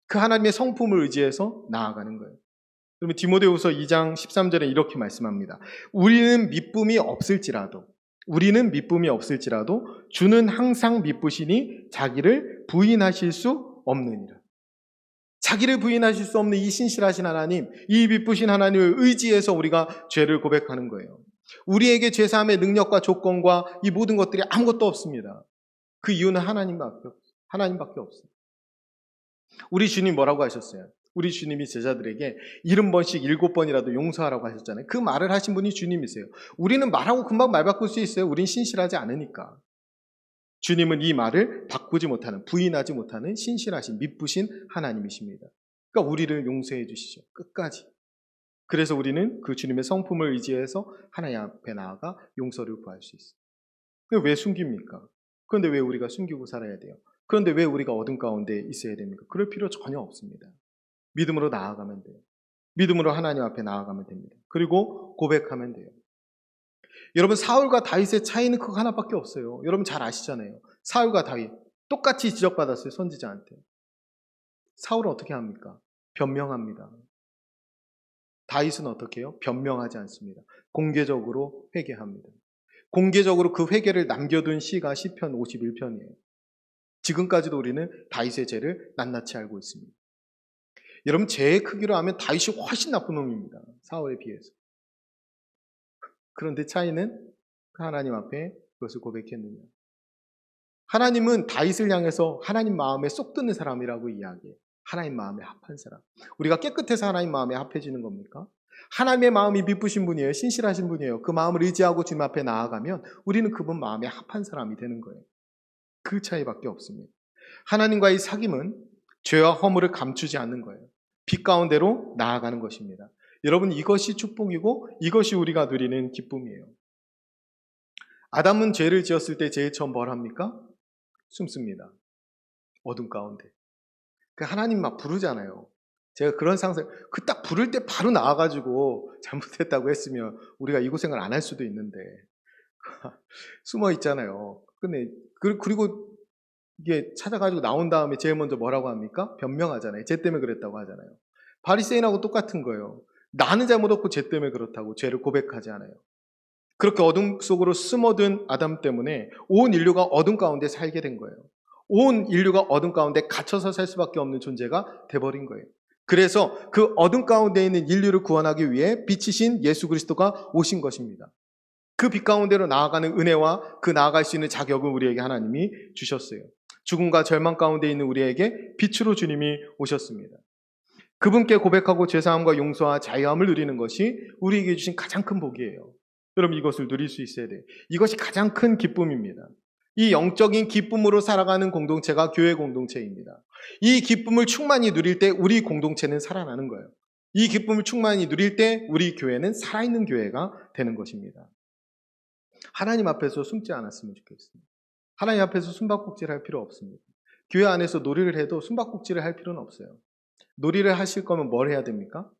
그 하나님의 성품을 의지해서 나아가는 거예요. 그러면 디모데후서 2장 13절에 이렇게 말씀합니다. 우리는 미쁨이 없을지라도 주는 항상 미쁘시니 자기를 부인하실 수 없느니라. 자기를 부인하실 수 없는 이 신실하신 하나님, 이 미쁘신 하나님을 의지해서 우리가 죄를 고백하는 거예요. 우리에게 죄사함의 능력과 조건과 이 모든 것들이 아무것도 없습니다. 그 이유는 하나님밖에 없어요. 우리 주님 뭐라고 하셨어요? 우리 주님이 제자들에게 70번씩 7번이라도 용서하라고 하셨잖아요. 그 말을 하신 분이 주님이세요. 우리는 말하고 금방 말 바꿀 수 있어요. 우린 신실하지 않으니까. 주님은 이 말을 바꾸지 못하는, 부인하지 못하는 신실하신, 미쁘신 하나님이십니다. 그러니까 우리를 용서해 주시죠. 끝까지. 그래서 우리는 그 주님의 성품을 의지해서 하나님 앞에 나아가 용서를 구할 수 있어요. 왜 숨깁니까? 그런데 왜 우리가 숨기고 살아야 돼요? 그런데 왜 우리가 어둠 가운데 있어야 됩니까? 그럴 필요 전혀 없습니다. 믿음으로 나아가면 돼요. 믿음으로 하나님 앞에 나아가면 됩니다. 그리고 고백하면 돼요. 여러분, 사울과 다윗의 차이는 그거 하나밖에 없어요. 여러분 잘 아시잖아요. 사울과 다윗 똑같이 지적받았어요. 선지자한테. 사울은 어떻게 합니까? 변명합니다. 다윗은 어떻게 해요? 변명하지 않습니다. 공개적으로 회개합니다. 공개적으로 그 회개를 남겨둔 시가 시편 51편이에요. 지금까지도 우리는 다윗의 죄를 낱낱이 알고 있습니다. 여러분, 죄의 크기로 하면 다윗이 훨씬 나쁜 놈입니다. 사울에 비해서. 그런데 차이는 하나님 앞에 그것을 고백했느냐. 하나님은 다윗을 향해서 하나님 마음에 쏙 드는 사람이라고 이야기해요. 하나님 마음에 합한 사람. 우리가 깨끗해서 하나님 마음에 합해지는 겁니까? 하나님의 마음이 미쁘신 분이에요. 신실하신 분이에요. 그 마음을 의지하고 주님 앞에 나아가면 우리는 그분 마음에 합한 사람이 되는 거예요. 그 차이밖에 없습니다. 하나님과의 사귐은 죄와 허물을 감추지 않는 거예요. 빛 가운데로 나아가는 것입니다. 여러분, 이것이 축복이고 이것이 우리가 누리는 기쁨이에요. 아담은 죄를 지었을 때 제일 처음 뭘 합니까? 숨습니다. 어둠 가운데. 그 하나님 막 부르잖아요. 제가 그런 상상, 그 딱 부를 때 바로 나와가지고 잘못했다고 했으면 우리가 이 고생을 안 할 수도 있는데 숨어 있잖아요. 근데 그리고 이게 찾아가지고 나온 다음에 제일 먼저 뭐라고 합니까? 변명하잖아요. 쟤 때문에 그랬다고 하잖아요. 바리새인하고 똑같은 거예요. 나는 잘못 없고 쟤 때문에 그렇다고 죄를 고백하지 않아요. 그렇게 어둠 속으로 숨어든 아담 때문에 온 인류가 어둠 가운데 살게 된 거예요. 온 인류가 어둠 가운데 갇혀서 살 수밖에 없는 존재가 돼버린 거예요. 그래서 그 어둠 가운데 있는 인류를 구원하기 위해 빛이신 예수 그리스도가 오신 것입니다. 그 빛 가운데로 나아가는 은혜와 그 나아갈 수 있는 자격을 우리에게 하나님이 주셨어요. 죽음과 절망 가운데 있는 우리에게 빛으로 주님이 오셨습니다. 그분께 고백하고 죄사함과 용서와 자유함을 누리는 것이 우리에게 주신 가장 큰 복이에요. 여러분, 이것을 누릴 수 있어야 돼요. 이것이 가장 큰 기쁨입니다. 이 영적인 기쁨으로 살아가는 공동체가 교회 공동체입니다. 이 기쁨을 충만히 누릴 때 우리 공동체는 살아나는 거예요. 이 기쁨을 충만히 누릴 때 우리 교회는 살아있는 교회가 되는 것입니다. 하나님 앞에서 숨지 않았으면 좋겠습니다. 하나님 앞에서 숨바꼭질 할 필요 없습니다. 교회 안에서 놀이를 해도 숨바꼭질을 할 필요는 없어요. 놀이를 하실 거면 뭘 해야 됩니까?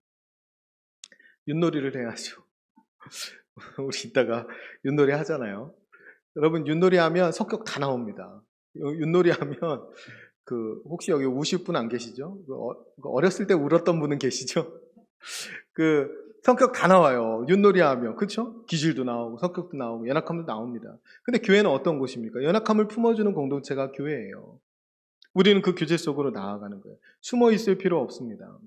윷놀이를 해야죠. 우리 이따가 윷놀이 하잖아요. 여러분, 윷놀이 하면 성격 다 나옵니다. 윷놀이 하면 혹시 여기 우실 분 안 계시죠? 어렸을 때 울었던 분은 계시죠? 성격 다 나와요. 윷놀이 하면. 그렇죠? 기질도 나오고 성격도 나오고 연약함도 나옵니다. 근데 교회는 어떤 곳입니까? 연약함을 품어주는 공동체가 교회예요. 우리는 그 교제 속으로 나아가는 거예요. 숨어 있을 필요 없습니다.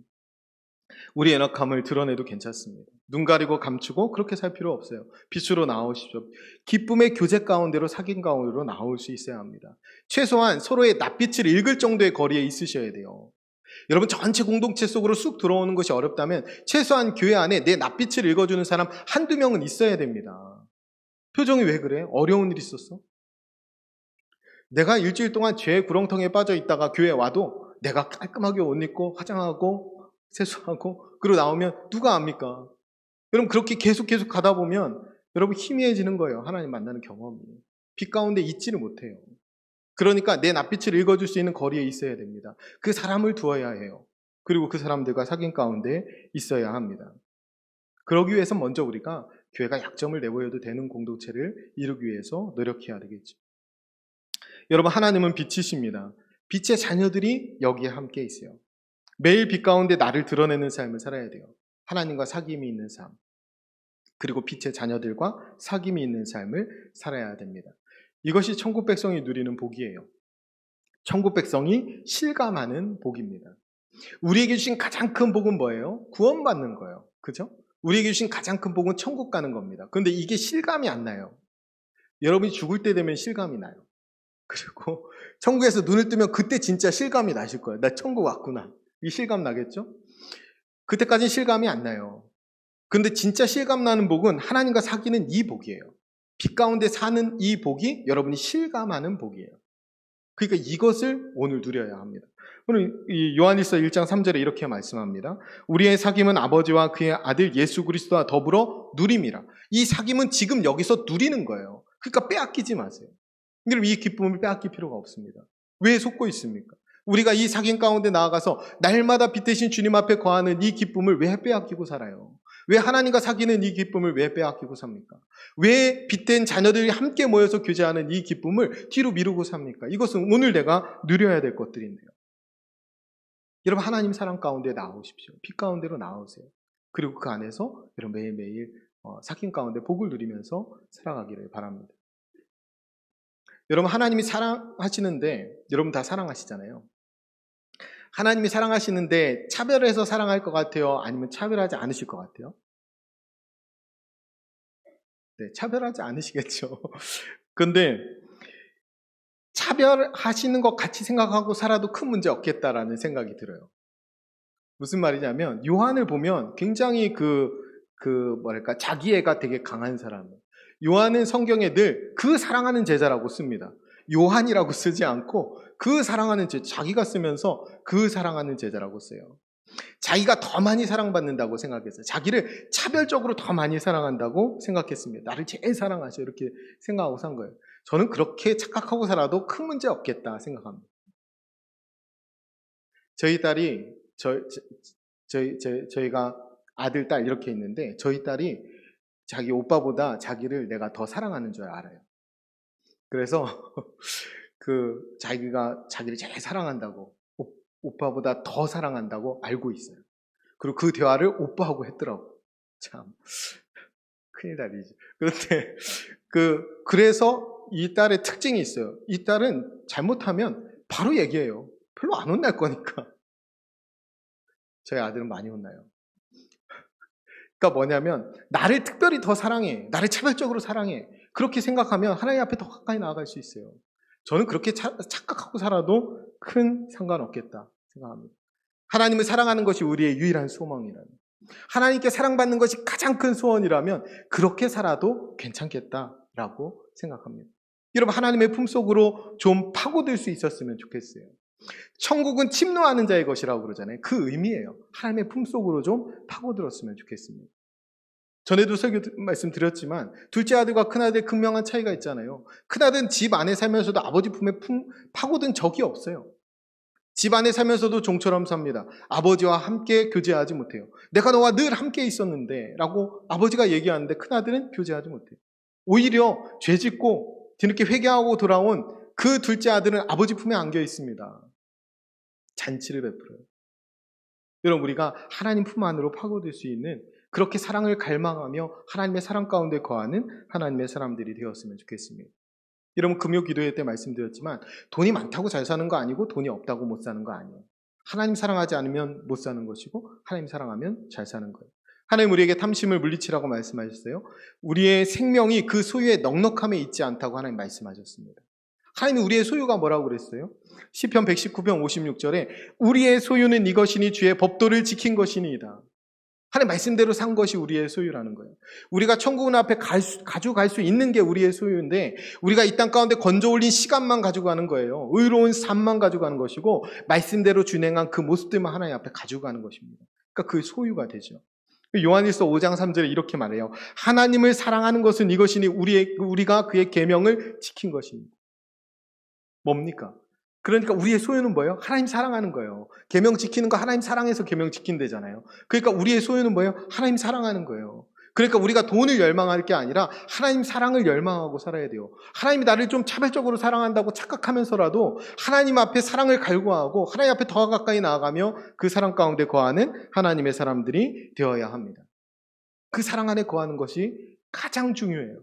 우리 연약함을 드러내도 괜찮습니다. 눈 가리고 감추고 그렇게 살 필요 없어요. 빛으로 나오십시오. 기쁨의 교제 가운데로 사귐 가운데로 나올 수 있어야 합니다. 최소한 서로의 낯빛을 읽을 정도의 거리에 있으셔야 돼요. 여러분, 전체 공동체 속으로 쑥 들어오는 것이 어렵다면 최소한 교회 안에 내 낯빛을 읽어주는 사람 한두 명은 있어야 됩니다. 표정이 왜 그래? 어려운 일 있었어? 내가 일주일 동안 죄의 구렁텅이에 빠져 있다가 교회 와도 내가 깔끔하게 옷 입고 화장하고 세수하고 그러고 나오면 누가 압니까? 여러분, 그렇게 계속 가다 보면 여러분 희미해지는 거예요. 하나님 만나는 경험이. 빛 가운데 있지를 못해요. 그러니까 내 낯빛을 읽어줄 수 있는 거리에 있어야 됩니다. 그 사람을 두어야 해요. 그리고 그 사람들과 사귐 가운데 있어야 합니다. 그러기 위해서 먼저 우리가 교회가 약점을 내보여도 되는 공동체를 이루기 위해서 노력해야 되겠죠. 여러분, 하나님은 빛이십니다. 빛의 자녀들이 여기에 함께 있어요. 매일 빛 가운데 나를 드러내는 삶을 살아야 돼요. 하나님과 사귐이 있는 삶, 그리고 빛의 자녀들과 사귐이 있는 삶을 살아야 됩니다. 이것이 천국 백성이 누리는 복이에요. 천국 백성이 실감하는 복입니다. 우리에게 주신 가장 큰 복은 뭐예요? 구원받는 거예요. 그죠? 우리에게 주신 가장 큰 복은 천국 가는 겁니다. 그런데 이게 실감이 안 나요. 여러분이 죽을 때 되면 실감이 나요. 그리고 천국에서 눈을 뜨면 그때 진짜 실감이 나실 거예요. 나 천국 왔구나. 이 실감 나겠죠? 그때까지는 실감이 안 나요. 근데 진짜 실감 나는 복은 하나님과 사귀는 이 복이에요. 빛 가운데 사는 이 복이 여러분이 실감하는 복이에요. 그러니까 이것을 오늘 누려야 합니다. 오늘 이 요한일서 1장 3절에 이렇게 말씀합니다. 우리의 사귐은 아버지와 그의 아들 예수 그리스도와 더불어 누림이라. 이 사귐은 지금 여기서 누리는 거예요. 그러니까 빼앗기지 마세요. 여러분, 이 기쁨을 빼앗길 필요가 없습니다. 왜 속고 있습니까? 우리가 이 사귐 가운데 나아가서 날마다 빛 대신 주님 앞에 거하는 이 기쁨을 왜 빼앗기고 살아요? 왜 하나님과 사귀는 이 기쁨을 왜 빼앗기고 삽니까? 왜 빛된 자녀들이 함께 모여서 교제하는 이 기쁨을 뒤로 미루고 삽니까? 이것은 오늘 내가 누려야 될 것들인데요. 여러분, 하나님 사랑 가운데 나오십시오. 빛 가운데로 나오세요. 그리고 그 안에서 여러분 매일매일 사귐 가운데 복을 누리면서 살아가기를 바랍니다. 여러분, 하나님이 사랑하시는데 여러분 다 사랑하시잖아요. 하나님이 사랑하시는데 차별해서 사랑할 것 같아요? 아니면 차별하지 않으실 것 같아요? 네, 차별하지 않으시겠죠. 근데 차별하시는 것 같이 생각하고 살아도 큰 문제 없겠다라는 생각이 들어요. 무슨 말이냐면 요한을 보면 굉장히 뭐랄까 자기애가 되게 강한 사람이에요. 요한은 성경에 늘 그 사랑하는 제자라고 씁니다. 요한이라고 쓰지 않고 그 사랑하는 자기가 쓰면서 그 사랑하는 제자라고 써요. 자기가 더 많이 사랑받는다고 생각했어요. 자기를 차별적으로 더 많이 사랑한다고 생각했습니다. 나를 제일 사랑하셔 이렇게 생각하고 산 거예요. 저는 그렇게 착각하고 살아도 큰 문제 없겠다 생각합니다. 저희 딸이 저희가 아들, 딸 이렇게 있는데 저희 딸이 자기 오빠보다 자기를 내가 더 사랑하는 줄 알아요. 그래서 자기가 자기를 제일 사랑한다고 오빠보다 더 사랑한다고 알고 있어요. 그리고 그 대화를 오빠하고 했더라고. 참 큰일 날이지. 그런데 그래서 이 딸의 특징이 있어요. 이 딸은 잘못하면 바로 얘기해요. 별로 안 혼날 거니까. 저희 아들은 많이 혼나요. 그러니까 뭐냐면 나를 특별히 더 사랑해. 나를 차별적으로 사랑해. 그렇게 생각하면 하나님 앞에 더 가까이 나아갈 수 있어요. 저는 그렇게 착각하고 살아도 큰 상관없겠다 생각합니다. 하나님을 사랑하는 것이 우리의 유일한 소망이라면, 하나님께 사랑받는 것이 가장 큰 소원이라면 그렇게 살아도 괜찮겠다라고 생각합니다. 여러분, 하나님의 품속으로 좀 파고들 수 있었으면 좋겠어요. 천국은 침노하는 자의 것이라고 그러잖아요. 그 의미예요. 하나님의 품속으로 좀 파고들었으면 좋겠습니다. 전에도 설교 말씀드렸지만 둘째 아들과 큰아들의 극명한 차이가 있잖아요. 큰아들은 집 안에 살면서도 아버지 품에 파고든 적이 없어요. 집 안에 살면서도 종처럼 삽니다. 아버지와 함께 교제하지 못해요. 내가 너와 늘 함께 있었는데 라고 아버지가 얘기하는데 큰아들은 교제하지 못해요. 오히려 죄짓고 뒤늦게 회개하고 돌아온 그 둘째 아들은 아버지 품에 안겨 있습니다. 잔치를 베풀어요. 여러분, 우리가 하나님 품 안으로 파고들 수 있는 그렇게 사랑을 갈망하며 하나님의 사랑 가운데 거하는 하나님의 사람들이 되었으면 좋겠습니다. 여러분, 금요 기도회 때 말씀드렸지만 돈이 많다고 잘 사는 거 아니고 돈이 없다고 못 사는 거 아니에요. 하나님 사랑하지 않으면 못 사는 것이고 하나님 사랑하면 잘 사는 거예요. 하나님 우리에게 탐심을 물리치라고 말씀하셨어요. 우리의 생명이 그 소유의 넉넉함에 있지 않다고 하나님 말씀하셨습니다. 하나님이 우리의 소유가 뭐라고 그랬어요? 시편 119편 56절에 우리의 소유는 이것이니 주의 법도를 지킨 것이니이다. 하나님 말씀대로 산 것이 우리의 소유라는 거예요. 우리가 천국은 앞에 가져갈 수 있는 게 우리의 소유인데 우리가 이 땅 가운데 건져 올린 시간만 가져가는 거예요. 의로운 삶만 가져가는 것이고 말씀대로 준행한 그 모습들만 하나님 앞에 가져가는 것입니다. 그러니까 그 소유가 되죠. 요한일서 5장 3절에 이렇게 말해요. 하나님을 사랑하는 것은 이것이니 우리가 그의 계명을 지킨 것입니다. 뭡니까? 그러니까 우리의 소유는 뭐예요? 하나님 사랑하는 거예요. 계명 지키는 거 하나님 사랑해서 계명 지킨대잖아요. 그러니까 우리의 소유는 뭐예요? 하나님 사랑하는 거예요. 그러니까 우리가 돈을 열망할 게 아니라 하나님 사랑을 열망하고 살아야 돼요. 하나님이 나를 좀 차별적으로 사랑한다고 착각하면서라도 하나님 앞에 사랑을 갈구하고 하나님 앞에 더 가까이 나아가며 그 사랑 가운데 거하는 하나님의 사람들이 되어야 합니다. 그 사랑 안에 거하는 것이 가장 중요해요.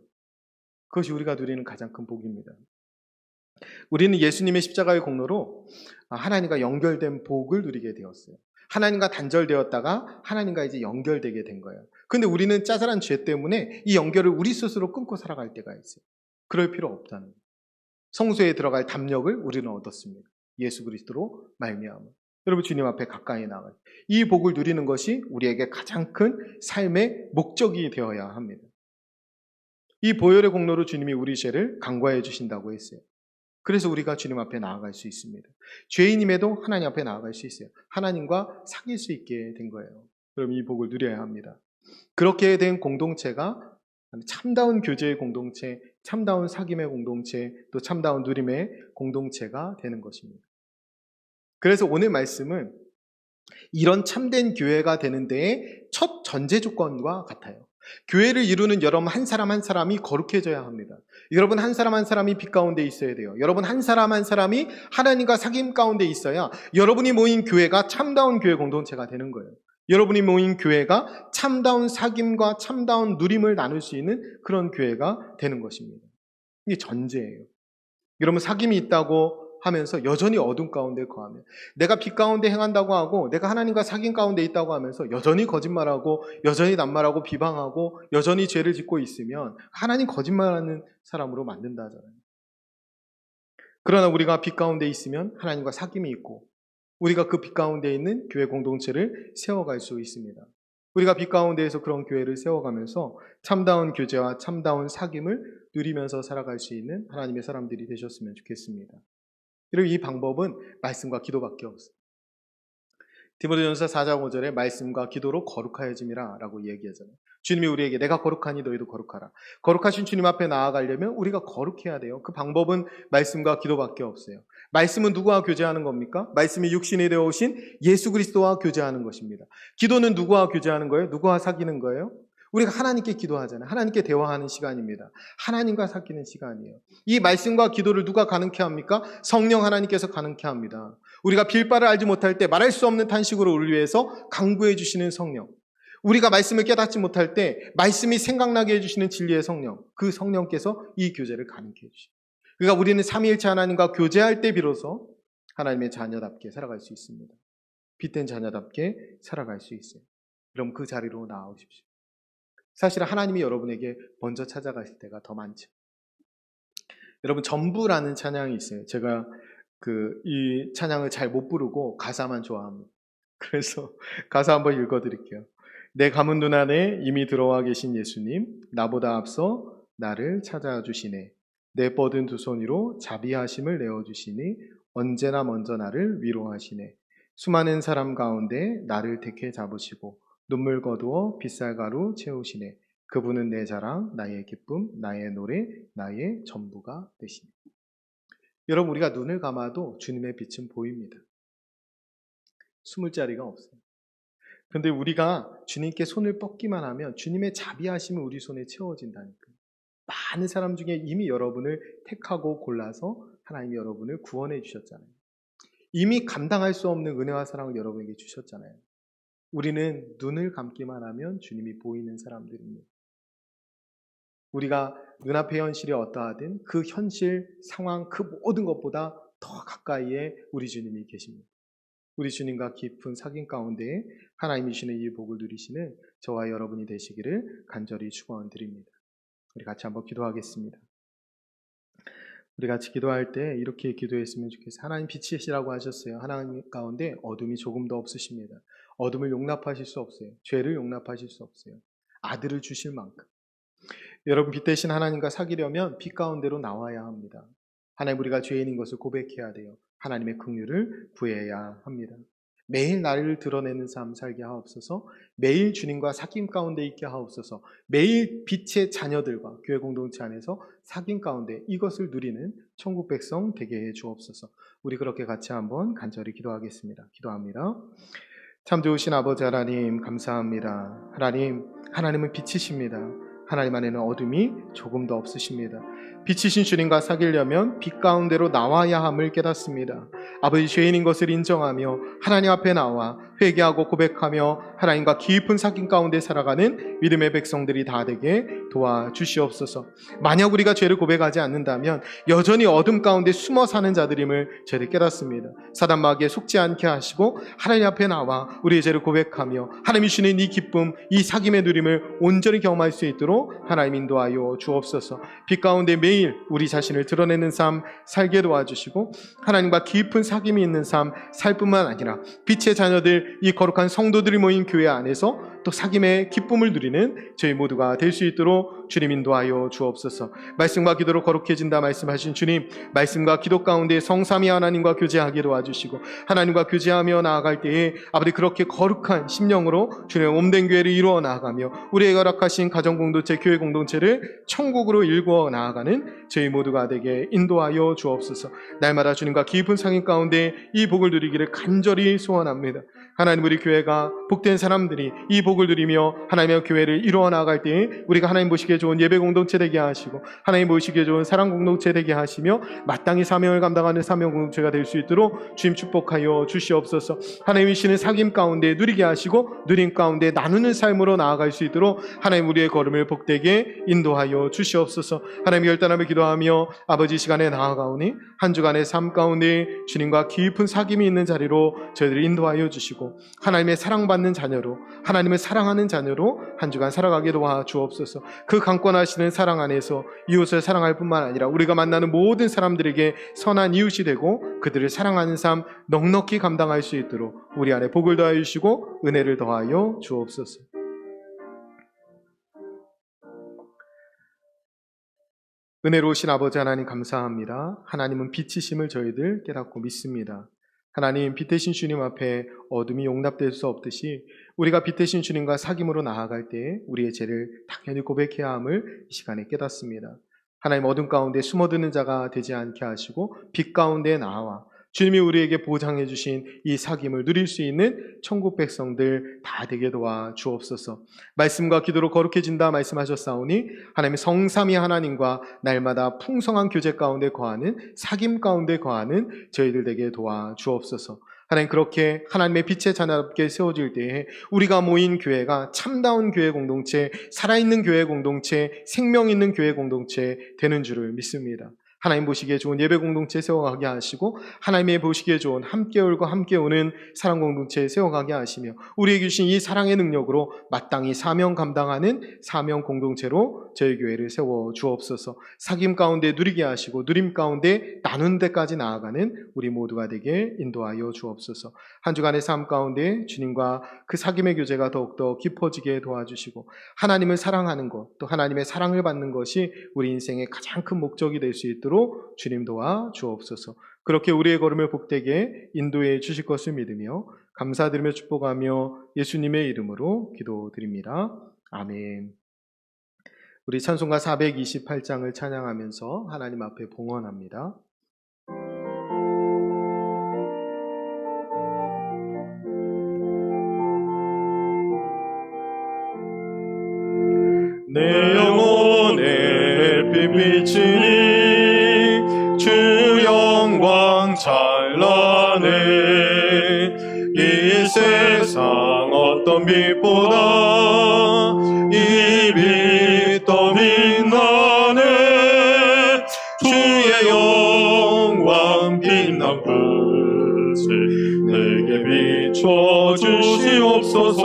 그것이 우리가 누리는 가장 큰 복입니다. 우리는 예수님의 십자가의 공로로 하나님과 연결된 복을 누리게 되었어요. 하나님과 단절되었다가 하나님과 이제 연결되게 된 거예요. 근데 우리는 짜잘한 죄 때문에 이 연결을 우리 스스로 끊고 살아갈 때가 있어요. 그럴 필요 없다는 거예요. 성소에 들어갈 담력을 우리는 얻었습니다. 예수 그리스도로 말미암아. 여러분, 주님 앞에 가까이 나가요. 이 복을 누리는 것이 우리에게 가장 큰 삶의 목적이 되어야 합니다. 이 보혈의 공로로 주님이 우리 죄를 간과해 주신다고 했어요. 그래서 우리가 주님 앞에 나아갈 수 있습니다. 죄인임에도 하나님 앞에 나아갈 수 있어요. 하나님과 사귈 수 있게 된 거예요. 그럼 이 복을 누려야 합니다. 그렇게 된 공동체가 참다운 교제의 공동체, 참다운 사귐의 공동체, 또 참다운 누림의 공동체가 되는 것입니다. 그래서 오늘 말씀은 이런 참된 교회가 되는 데의 첫 전제 조건과 같아요. 교회를 이루는 여러분 한 사람 한 사람이 거룩해져야 합니다. 여러분 한 사람 한 사람이 빛 가운데 있어야 돼요. 여러분 한 사람 한 사람이 하나님과 사귐 가운데 있어야 여러분이 모인 교회가 참다운 교회 공동체가 되는 거예요. 여러분이 모인 교회가 참다운 사귐과 참다운 누림을 나눌 수 있는 그런 교회가 되는 것입니다. 이게 전제예요. 여러분 사귐이 있다고 하면서 여전히 어둠 가운데 거하며 내가 빛 가운데 행한다고 하고 내가 하나님과 사귐 가운데 있다고 하면서 여전히 거짓말하고 여전히 낱말하고 비방하고 여전히 죄를 짓고 있으면 하나님 거짓말하는 사람으로 만든다 하잖아요. 그러나 우리가 빛 가운데 있으면 하나님과 사귐이 있고 우리가 그 빛 가운데 있는 교회 공동체를 세워갈 수 있습니다. 우리가 빛 가운데에서 그런 교회를 세워가면서 참다운 교제와 참다운 사귐을 누리면서 살아갈 수 있는 하나님의 사람들이 되셨으면 좋겠습니다. 그리고 이 방법은 말씀과 기도밖에 없어요. 디모데전서 4장 5절에 말씀과 기도로 거룩하여짐이라 라고 얘기하잖아요. 주님이 우리에게 내가 거룩하니 너희도 거룩하라. 거룩하신 주님 앞에 나아가려면 우리가 거룩해야 돼요. 그 방법은 말씀과 기도밖에 없어요. 말씀은 누구와 교제하는 겁니까? 말씀이 육신이 되어 오신 예수 그리스도와 교제하는 것입니다. 기도는 누구와 교제하는 거예요? 누구와 사귀는 거예요? 우리가 하나님께 기도하잖아요. 하나님께 대화하는 시간입니다. 하나님과 사귀는 시간이에요. 이 말씀과 기도를 누가 가능케 합니까? 성령 하나님께서 가능케 합니다. 우리가 빌바를 알지 못할 때 말할 수 없는 탄식으로 우리를 위해서 강구해 주시는 성령. 우리가 말씀을 깨닫지 못할 때 말씀이 생각나게 해주시는 진리의 성령. 그 성령께서 이 교제를 가능케 해주십니다. 그러니까 우리는 삼위일체 하나님과 교제할 때 비로소 하나님의 자녀답게 살아갈 수 있습니다. 빛된 자녀답게 살아갈 수 있어요. 그럼 그 자리로 나아오십시오. 사실 하나님이 여러분에게 먼저 찾아가실 때가 더 많죠. 여러분, 전부라는 찬양이 있어요. 제가 이 찬양을 잘 못 부르고 가사만 좋아합니다. 그래서 가사 한번 읽어드릴게요. 내 감은 눈 안에 이미 들어와 계신 예수님, 나보다 앞서 나를 찾아주시네. 내 뻗은 두 손 위로 자비하심을 내어주시니 언제나 먼저 나를 위로하시네. 수많은 사람 가운데 나를 택해 잡으시고 눈물 거두어 빗살가루 채우시네. 그분은 내 자랑, 나의 기쁨, 나의 노래, 나의 전부가 되시네. 여러분, 우리가 눈을 감아도 주님의 빛은 보입니다. 숨을 자리가 없어요. 그런데 우리가 주님께 손을 뻗기만 하면 주님의 자비하심은 우리 손에 채워진다니까요. 많은 사람 중에 이미 여러분을 택하고 골라서 하나님이 여러분을 구원해 주셨잖아요. 이미 감당할 수 없는 은혜와 사랑을 여러분에게 주셨잖아요. 우리는 눈을 감기만 하면 주님이 보이는 사람들입니다. 우리가 눈앞의 현실이 어떠하든 그 현실, 상황, 그 모든 것보다 더 가까이에 우리 주님이 계십니다. 우리 주님과 깊은 사귐 가운데 하나님이 주시는 이 복을 누리시는 저와 여러분이 되시기를 간절히 축원드립니다. 우리 같이 한번 기도하겠습니다. 우리 같이 기도할 때 이렇게 기도했으면 좋겠어요. 하나님 빛이시라고 하셨어요. 하나님 가운데 어둠이 조금도 없으십니다. 어둠을 용납하실 수 없어요. 죄를 용납하실 수 없어요. 아들을 주실 만큼. 여러분, 빛 대신 하나님과 사귀려면 빛 가운데로 나와야 합니다. 하나님, 우리가 죄인인 것을 고백해야 돼요. 하나님의 긍휼을 구해야 합니다. 매일 나를 드러내는 삶 살게 하옵소서. 매일 주님과 사귐 가운데 있게 하옵소서. 매일 빛의 자녀들과 교회 공동체 안에서 사귐 가운데 이것을 누리는 천국 백성 되게 해 주옵소서. 우리 그렇게 같이 한번 간절히 기도하겠습니다. 기도합니다. 참 좋으신 아버지 하나님, 감사합니다. 하나님은 빛이십니다. 하나님 안에는 어둠이 조금도 없으십니다. 빛이신 주님과 사귀려면 빛 가운데로 나와야 함을 깨닫습니다. 아버지, 죄인인 것을 인정하며 하나님 앞에 나와 회개하고 고백하며 하나님과 깊은 사귐 가운데 살아가는 믿음의 백성들이 다 되게 도와주시옵소서. 만약 우리가 죄를 고백하지 않는다면 여전히 어둠 가운데 숨어 사는 자들임을 저희들 깨닫습니다. 사단 마귀에 속지 않게 하시고 하나님 앞에 나와 우리의 죄를 고백하며 하나님이 주시는 이 기쁨, 이 사귐의 누림을 온전히 경험할 수 있도록 하나님 인도하여 주옵소서. 빛 가운데 매일 우리 자신을 드러내는 삶 살게 도와주시고 하나님과 깊은 사귐이 있는 삶 살 뿐만 아니라 빛의 자녀들, 이 거룩한 성도들이 모인 교회 안에서 또 사귐의 기쁨을 누리는 저희 모두가 될 수 있도록 주님 인도하여 주옵소서. 말씀과 기도로 거룩해진다 말씀하신 주님, 말씀과 기도 가운데 성삼위 하나님과 교제하게 도와주시고 하나님과 교제하며 나아갈 때에 아버지 그렇게 거룩한 심령으로 주님의 몸된 교회를 이루어 나아가며 우리에게 허락하신 가정공동체, 교회 공동체를 천국으로 일구어 나아가는 저희 모두가 되게 인도하여 주옵소서. 날마다 주님과 깊은 사귐 가운데 이 복을 누리기를 간절히 소원합니다. 하나님, 우리 교회가 복된 사람들이 이 복을 누리며 하나님의 교회를 이루어 나아갈 때에 우리가 하나님 보시기에 좋은 예배 공동체 되게 하시고 하나님 보시기에 좋은 사랑 공동체 되게 하시며 마땅히 사명을 감당하는 사명 공동체가 될 수 있도록 주님 축복하여 주시옵소서. 하나님이시는 사귐 가운데 누리게 하시고 누림 가운데 나누는 삶으로 나아갈 수 있도록 하나님 우리의 걸음을 복되게 인도하여 주시옵소서. 하나님, 결단하며 기도하며 아버지 시간에 나아가오니 한 주간의 삶 가운데 주님과 깊은 사귐이 있는 자리로 저희들을 인도하여 주시고 하나님의 사랑받는 자녀로 하나님을 사랑하는 자녀로 한 주간 살아가게 도와 주옵소서. 그 강권하시는 사랑 안에서 이웃을 사랑할 뿐만 아니라 우리가 만나는 모든 사람들에게 선한 이웃이 되고 그들을 사랑하는 삶 넉넉히 감당할 수 있도록 우리 안에 복을 더하여 주시고 은혜를 더하여 주옵소서. 은혜로우신 아버지 하나님 감사합니다. 하나님은 빛이심을 저희들 깨닫고 믿습니다. 하나님, 빛 대신 주님 앞에 어둠이 용납될 수 없듯이 우리가 빛 대신 주님과 사귐으로 나아갈 때에 우리의 죄를 당연히 고백해야 함을 이 시간에 깨닫습니다. 하나님, 어둠 가운데 숨어드는 자가 되지 않게 하시고 빛 가운데 나와 주님이 우리에게 보장해 주신 이 사귐을 누릴 수 있는 천국 백성들 다 되게 도와 주옵소서. 말씀과 기도로 거룩해진다 말씀하셨사오니 하나님의 성삼위 하나님과 날마다 풍성한 교제 가운데 거하는 사귐 가운데 거하는 저희들 되게 도와 주옵소서. 하나님, 그렇게 하나님의 빛의 자녀답게 세워질 때에 우리가 모인 교회가 참다운 교회 공동체, 살아있는 교회 공동체, 생명 있는 교회 공동체 되는 줄을 믿습니다. 하나님 보시기에 좋은 예배 공동체 세워가게 하시고 하나님의 보시기에 좋은 함께 울고 함께 우는 사랑 공동체 세워가게 하시며 우리에게 주신 이 사랑의 능력으로 마땅히 사명 감당하는 사명 공동체로 저희 교회를 세워 주옵소서. 사귐 가운데 누리게 하시고 누림 가운데 나눈 데까지 나아가는 우리 모두가 되게 인도하여 주옵소서. 한 주간의 삶 가운데 주님과 그 사귐의 교제가 더욱더 깊어지게 도와주시고 하나님을 사랑하는 것, 또 하나님의 사랑을 받는 것이 우리 인생의 가장 큰 목적이 될 수 있도록 주님 도와 주옵소서. 그렇게 우리의 걸음을 복되게 인도해 주실 것을 믿으며 감사드리며 축복하며 예수님의 이름으로 기도드립니다. 아멘. 우리 찬송가 428장을 찬양하면서 하나님 앞에 봉헌합니다. 내 영혼에 빛비치니 주 영광 찬란해. 이 세상 어떤 빛보다 이 빛 더 빛나네. 주의 영광 빛난 빛을 내게 비춰 주시옵소서.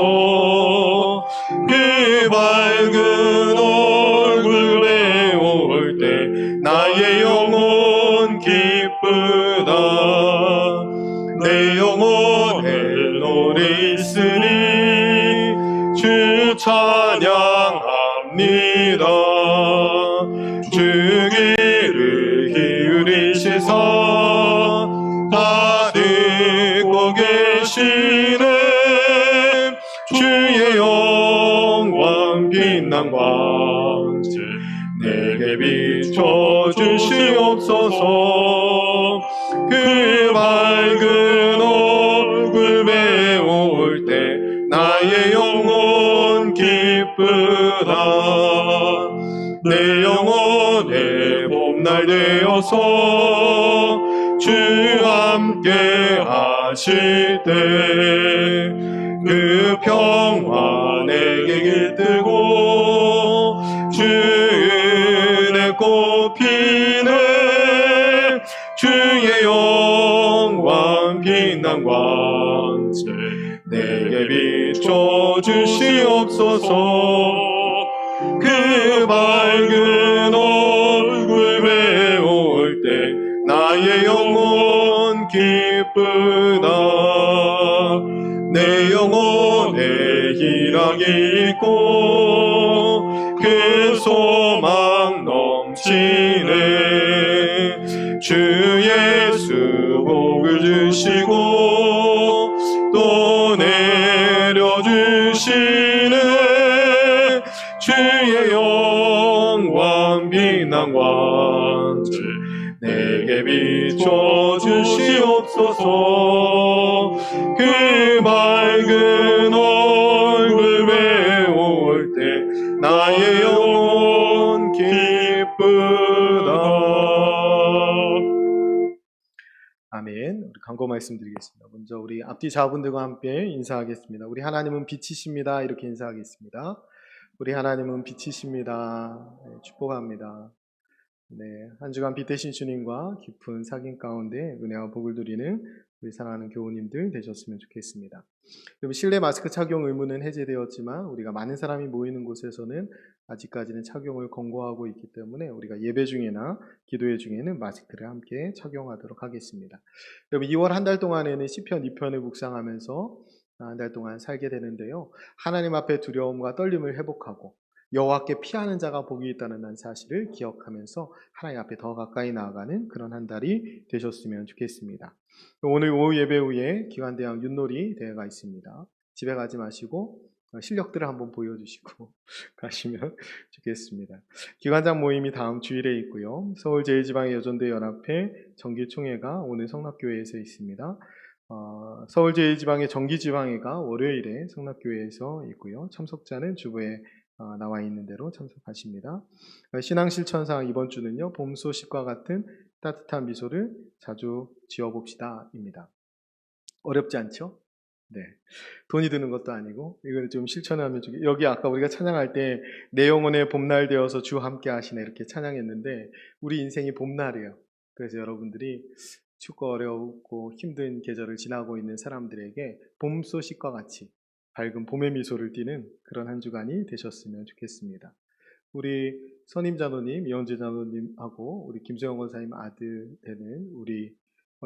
그 밝은 얼굴 배울 때 나의 영혼 기쁘다. 내 영혼에 노래 있으니 주 찬양합니다. 주 귀를 기울이시사 다 듣고 계시네. 주의 영광 빛난 광채 내게 비춰 주시옵소서. 그 밝은 얼굴 배울 때 나의 영혼 기쁘다. 내 영혼의 봄날 되어서 주 함께 하실 때 그 평화 내게 깃들고 주 은혜 꽃피네. 주의 영광 빛난 광채 내게 비춰 주시옵소서. 그 밝은 얼굴 배울 때 나의 영혼 기쁘다. 내 영혼에 희락이 있고 그 소망 넘치네. 주 예수 복을 주시고 또 내려주시네. 주의 영광 빛난 광채 내게 비춰 주시옵소서. 그 밝은 얼굴 배울 때 나의 영혼 기쁘다. 아멘. 우리 강고 말씀드리겠습니다. 먼저 우리 앞뒤 자분들과 함께 인사하겠습니다. 우리 하나님은 빛이십니다. 이렇게 인사하겠습니다. 우리 하나님은 빛이십니다. 네, 축복합니다. 네, 한 주간 빛 대신 주님과 깊은 사귐 가운데 은혜와 복을 누리는 우리 사랑하는 교우님들 되셨으면 좋겠습니다. 여러분, 실내 마스크 착용 의무는 해제되었지만 우리가 많은 사람이 모이는 곳에서는 아직까지는 착용을 권고하고 있기 때문에 우리가 예배 중이나 기도회 중에는 마스크를 함께 착용하도록 하겠습니다. 여러분, 2월 한 달 동안에는 시편 2편을 묵상하면서 한 달 동안 살게 되는데요. 하나님 앞에 두려움과 떨림을 회복하고 여호와께 피하는 자가 복이 있다는 사실을 기억하면서 하나님 앞에 더 가까이 나아가는 그런 한 달이 되셨으면 좋겠습니다. 오늘 오후 예배 후에 기관대학 윷놀이 대회가 있습니다. 집에 가지 마시고 실력들을 한번 보여주시고 가시면 좋겠습니다. 기관장 모임이 다음 주일에 있고요. 서울제일지방여전대연합회 정기총회가 오늘 성락교회에서 있습니다. 서울제일지방의 정기지방회가 월요일에 성락교회에서 있고요. 참석자는 주부에 나와 있는 대로 참석하십니다. 신앙실천상 이번 주는요, 봄 소식과 같은 따뜻한 미소를 자주 지어봅시다 입니다. 어렵지 않죠? 네. 돈이 드는 것도 아니고 이걸 좀 실천하면 여기 아까 우리가 찬양할 때 내 영혼의 봄날 되어서 주 함께 하시네 이렇게 찬양했는데 우리 인생이 봄날이에요. 그래서 여러분들이 춥고 어렵고 힘든 계절을 지나고 있는 사람들에게 봄 소식과 같이 밝은 봄의 미소를 띠는 그런 한 주간이 되셨으면 좋겠습니다. 우리 선임자노님, 이현재 자노님하고 우리 김수영 권사님 아들 되는 우리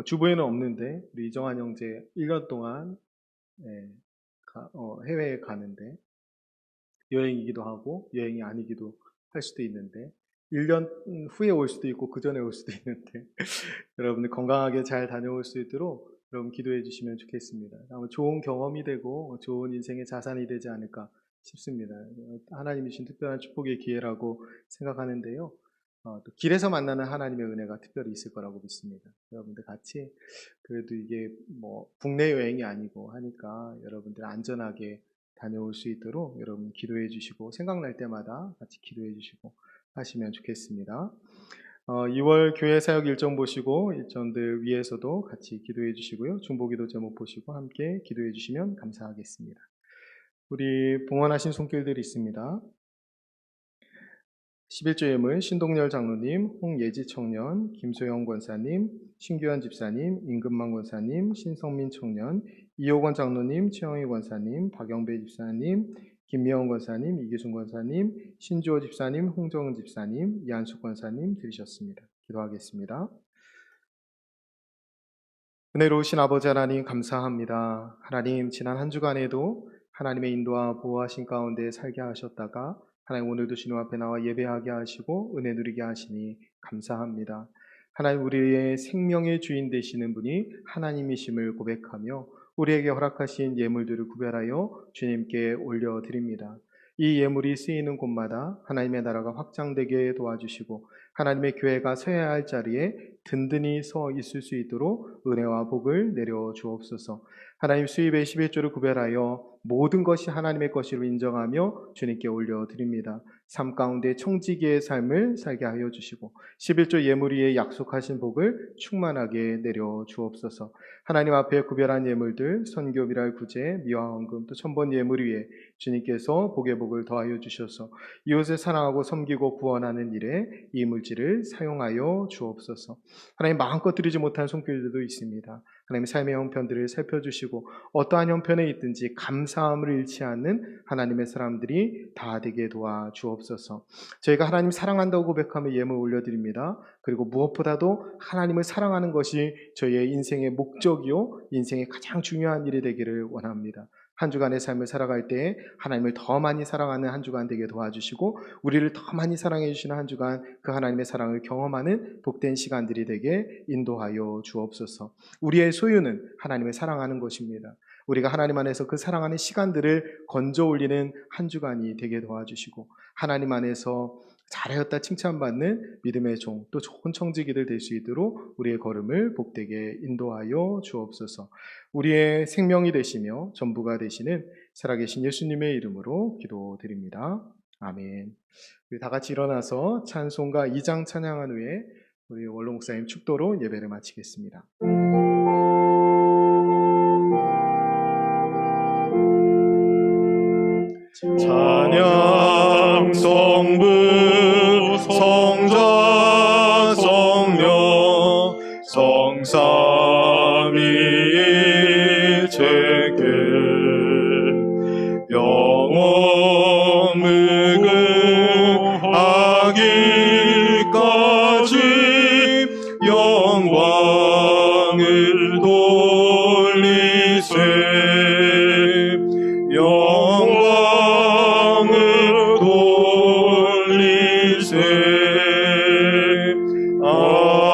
주부에는 없는데 우리 이정환 형제 1년 동안 해외에 가는데 여행이기도 하고 여행이 아니기도 할 수도 있는데 1년 후에 올 수도 있고 그 전에 올 수도 있는데 여러분들 건강하게 잘 다녀올 수 있도록 여러분 기도해 주시면 좋겠습니다. 아마 좋은 경험이 되고 좋은 인생의 자산이 되지 않을까 싶습니다. 하나님이 주신 특별한 축복의 기회라고 생각하는데요. 또 길에서 만나는 하나님의 은혜가 특별히 있을 거라고 믿습니다. 여러분들 같이 그래도 이게 뭐 국내 여행이 아니고 하니까 여러분들 안전하게 다녀올 수 있도록 여러분 기도해 주시고 생각날 때마다 같이 기도해 주시고 하시면 좋겠습니다. 2월 교회 사역 일정 보시고 일정들 위에서도 같이 기도해 주시고요. 중보기도 제목 보시고 함께 기도해 주시면 감사하겠습니다. 우리 봉헌하신 손길들이 있습니다. 11조 예물 신동열 장로님, 홍예지 청년, 김소영 권사님, 신규현 집사님, 임금만 권사님, 신성민 청년, 이호건 장로님, 최영희 권사님, 박영배 집사님, 김미영 권사님, 이기순 권사님, 신주호 집사님, 홍정은 집사님, 이한숙 권사님 들으셨습니다. 기도하겠습니다. 은혜로우신 아버지 하나님 감사합니다. 하나님 지난 한 주간에도 하나님의 인도와 보호하신 가운데 살게 하셨다가 하나님 오늘도 주님 앞에 나와 예배하게 하시고 은혜 누리게 하시니 감사합니다. 하나님 우리의 생명의 주인 되시는 분이 하나님이심을 고백하며 우리에게 허락하신 예물들을 구별하여 주님께 올려드립니다. 이 예물이 쓰이는 곳마다 하나님의 나라가 확장되게 도와주시고 하나님의 교회가 서야 할 자리에 든든히 서 있을 수 있도록 은혜와 복을 내려 주옵소서. 하나님 수입의 11조를 구별하여 모든 것이 하나님의 것으로 인정하며 주님께 올려드립니다. 삶 가운데 청지기의 삶을 살게 하여 주시고 11조 예물 위에 약속하신 복을 충만하게 내려 주옵소서. 하나님 앞에 구별한 예물들 선교 미랄 구제 미화 헌금 또 천번 예물 위에 주님께서 복의 복을 더하여 주셔서 이웃을 사랑하고 섬기고 구원하는 일에 이 물질을 사용하여 주옵소서. 하나님 마음껏 드리지 못한 손길들도 있습니다. 하나님 삶의 형편들을 살펴주시고 어떠한 형편에 있든지 감사함을 잃지 않는 하나님의 사람들이 다 되게 도와주옵소서. 저희가 하나님 사랑한다고 고백하며 예물 올려드립니다. 그리고 무엇보다도 하나님을 사랑하는 것이 저희의 인생의 목적이요 인생의 가장 중요한 일이 되기를 원합니다. 한 주간의 삶을 살아갈 때 하나님을 더 많이 사랑하는 한 주간 되게 도와주시고 우리를 더 많이 사랑해 주시는 한 주간 그 하나님의 사랑을 경험하는 복된 시간들이 되게 인도하여 주옵소서. 우리의 소유는 하나님을 사랑하는 것입니다. 우리가 하나님 안에서 그 사랑하는 시간들을 건져 올리는 한 주간이 되게 도와주시고 하나님 안에서 잘하였다 칭찬받는 믿음의 종 또 좋은 청지기들 될 수 있도록 우리의 걸음을 복되게 인도하여 주옵소서. 우리의 생명이 되시며 전부가 되시는 살아계신 예수님의 이름으로 기도드립니다. 아멘. 우리 다 같이 일어나서 찬송가 2장 찬양한 후에 우리 원로 목사님 축도로 예배를 마치겠습니다. 찬양 성부 성자 성령 성삼 우리 제게 영원 무궁하기까지 영광을 돌리세 영광을 돌리세 아멘.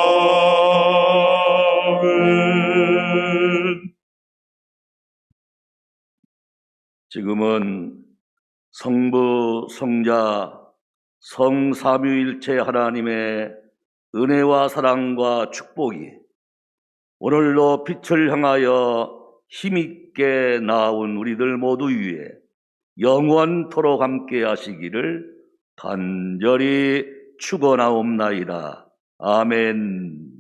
지금은 성부, 성자, 성삼위일체 하나님의 은혜와 사랑과 축복이 오늘로 빛을 향하여 힘있게 나온 우리들 모두 위에 영원토록 함께 하시기를 간절히 축원하옵나이다. 아멘.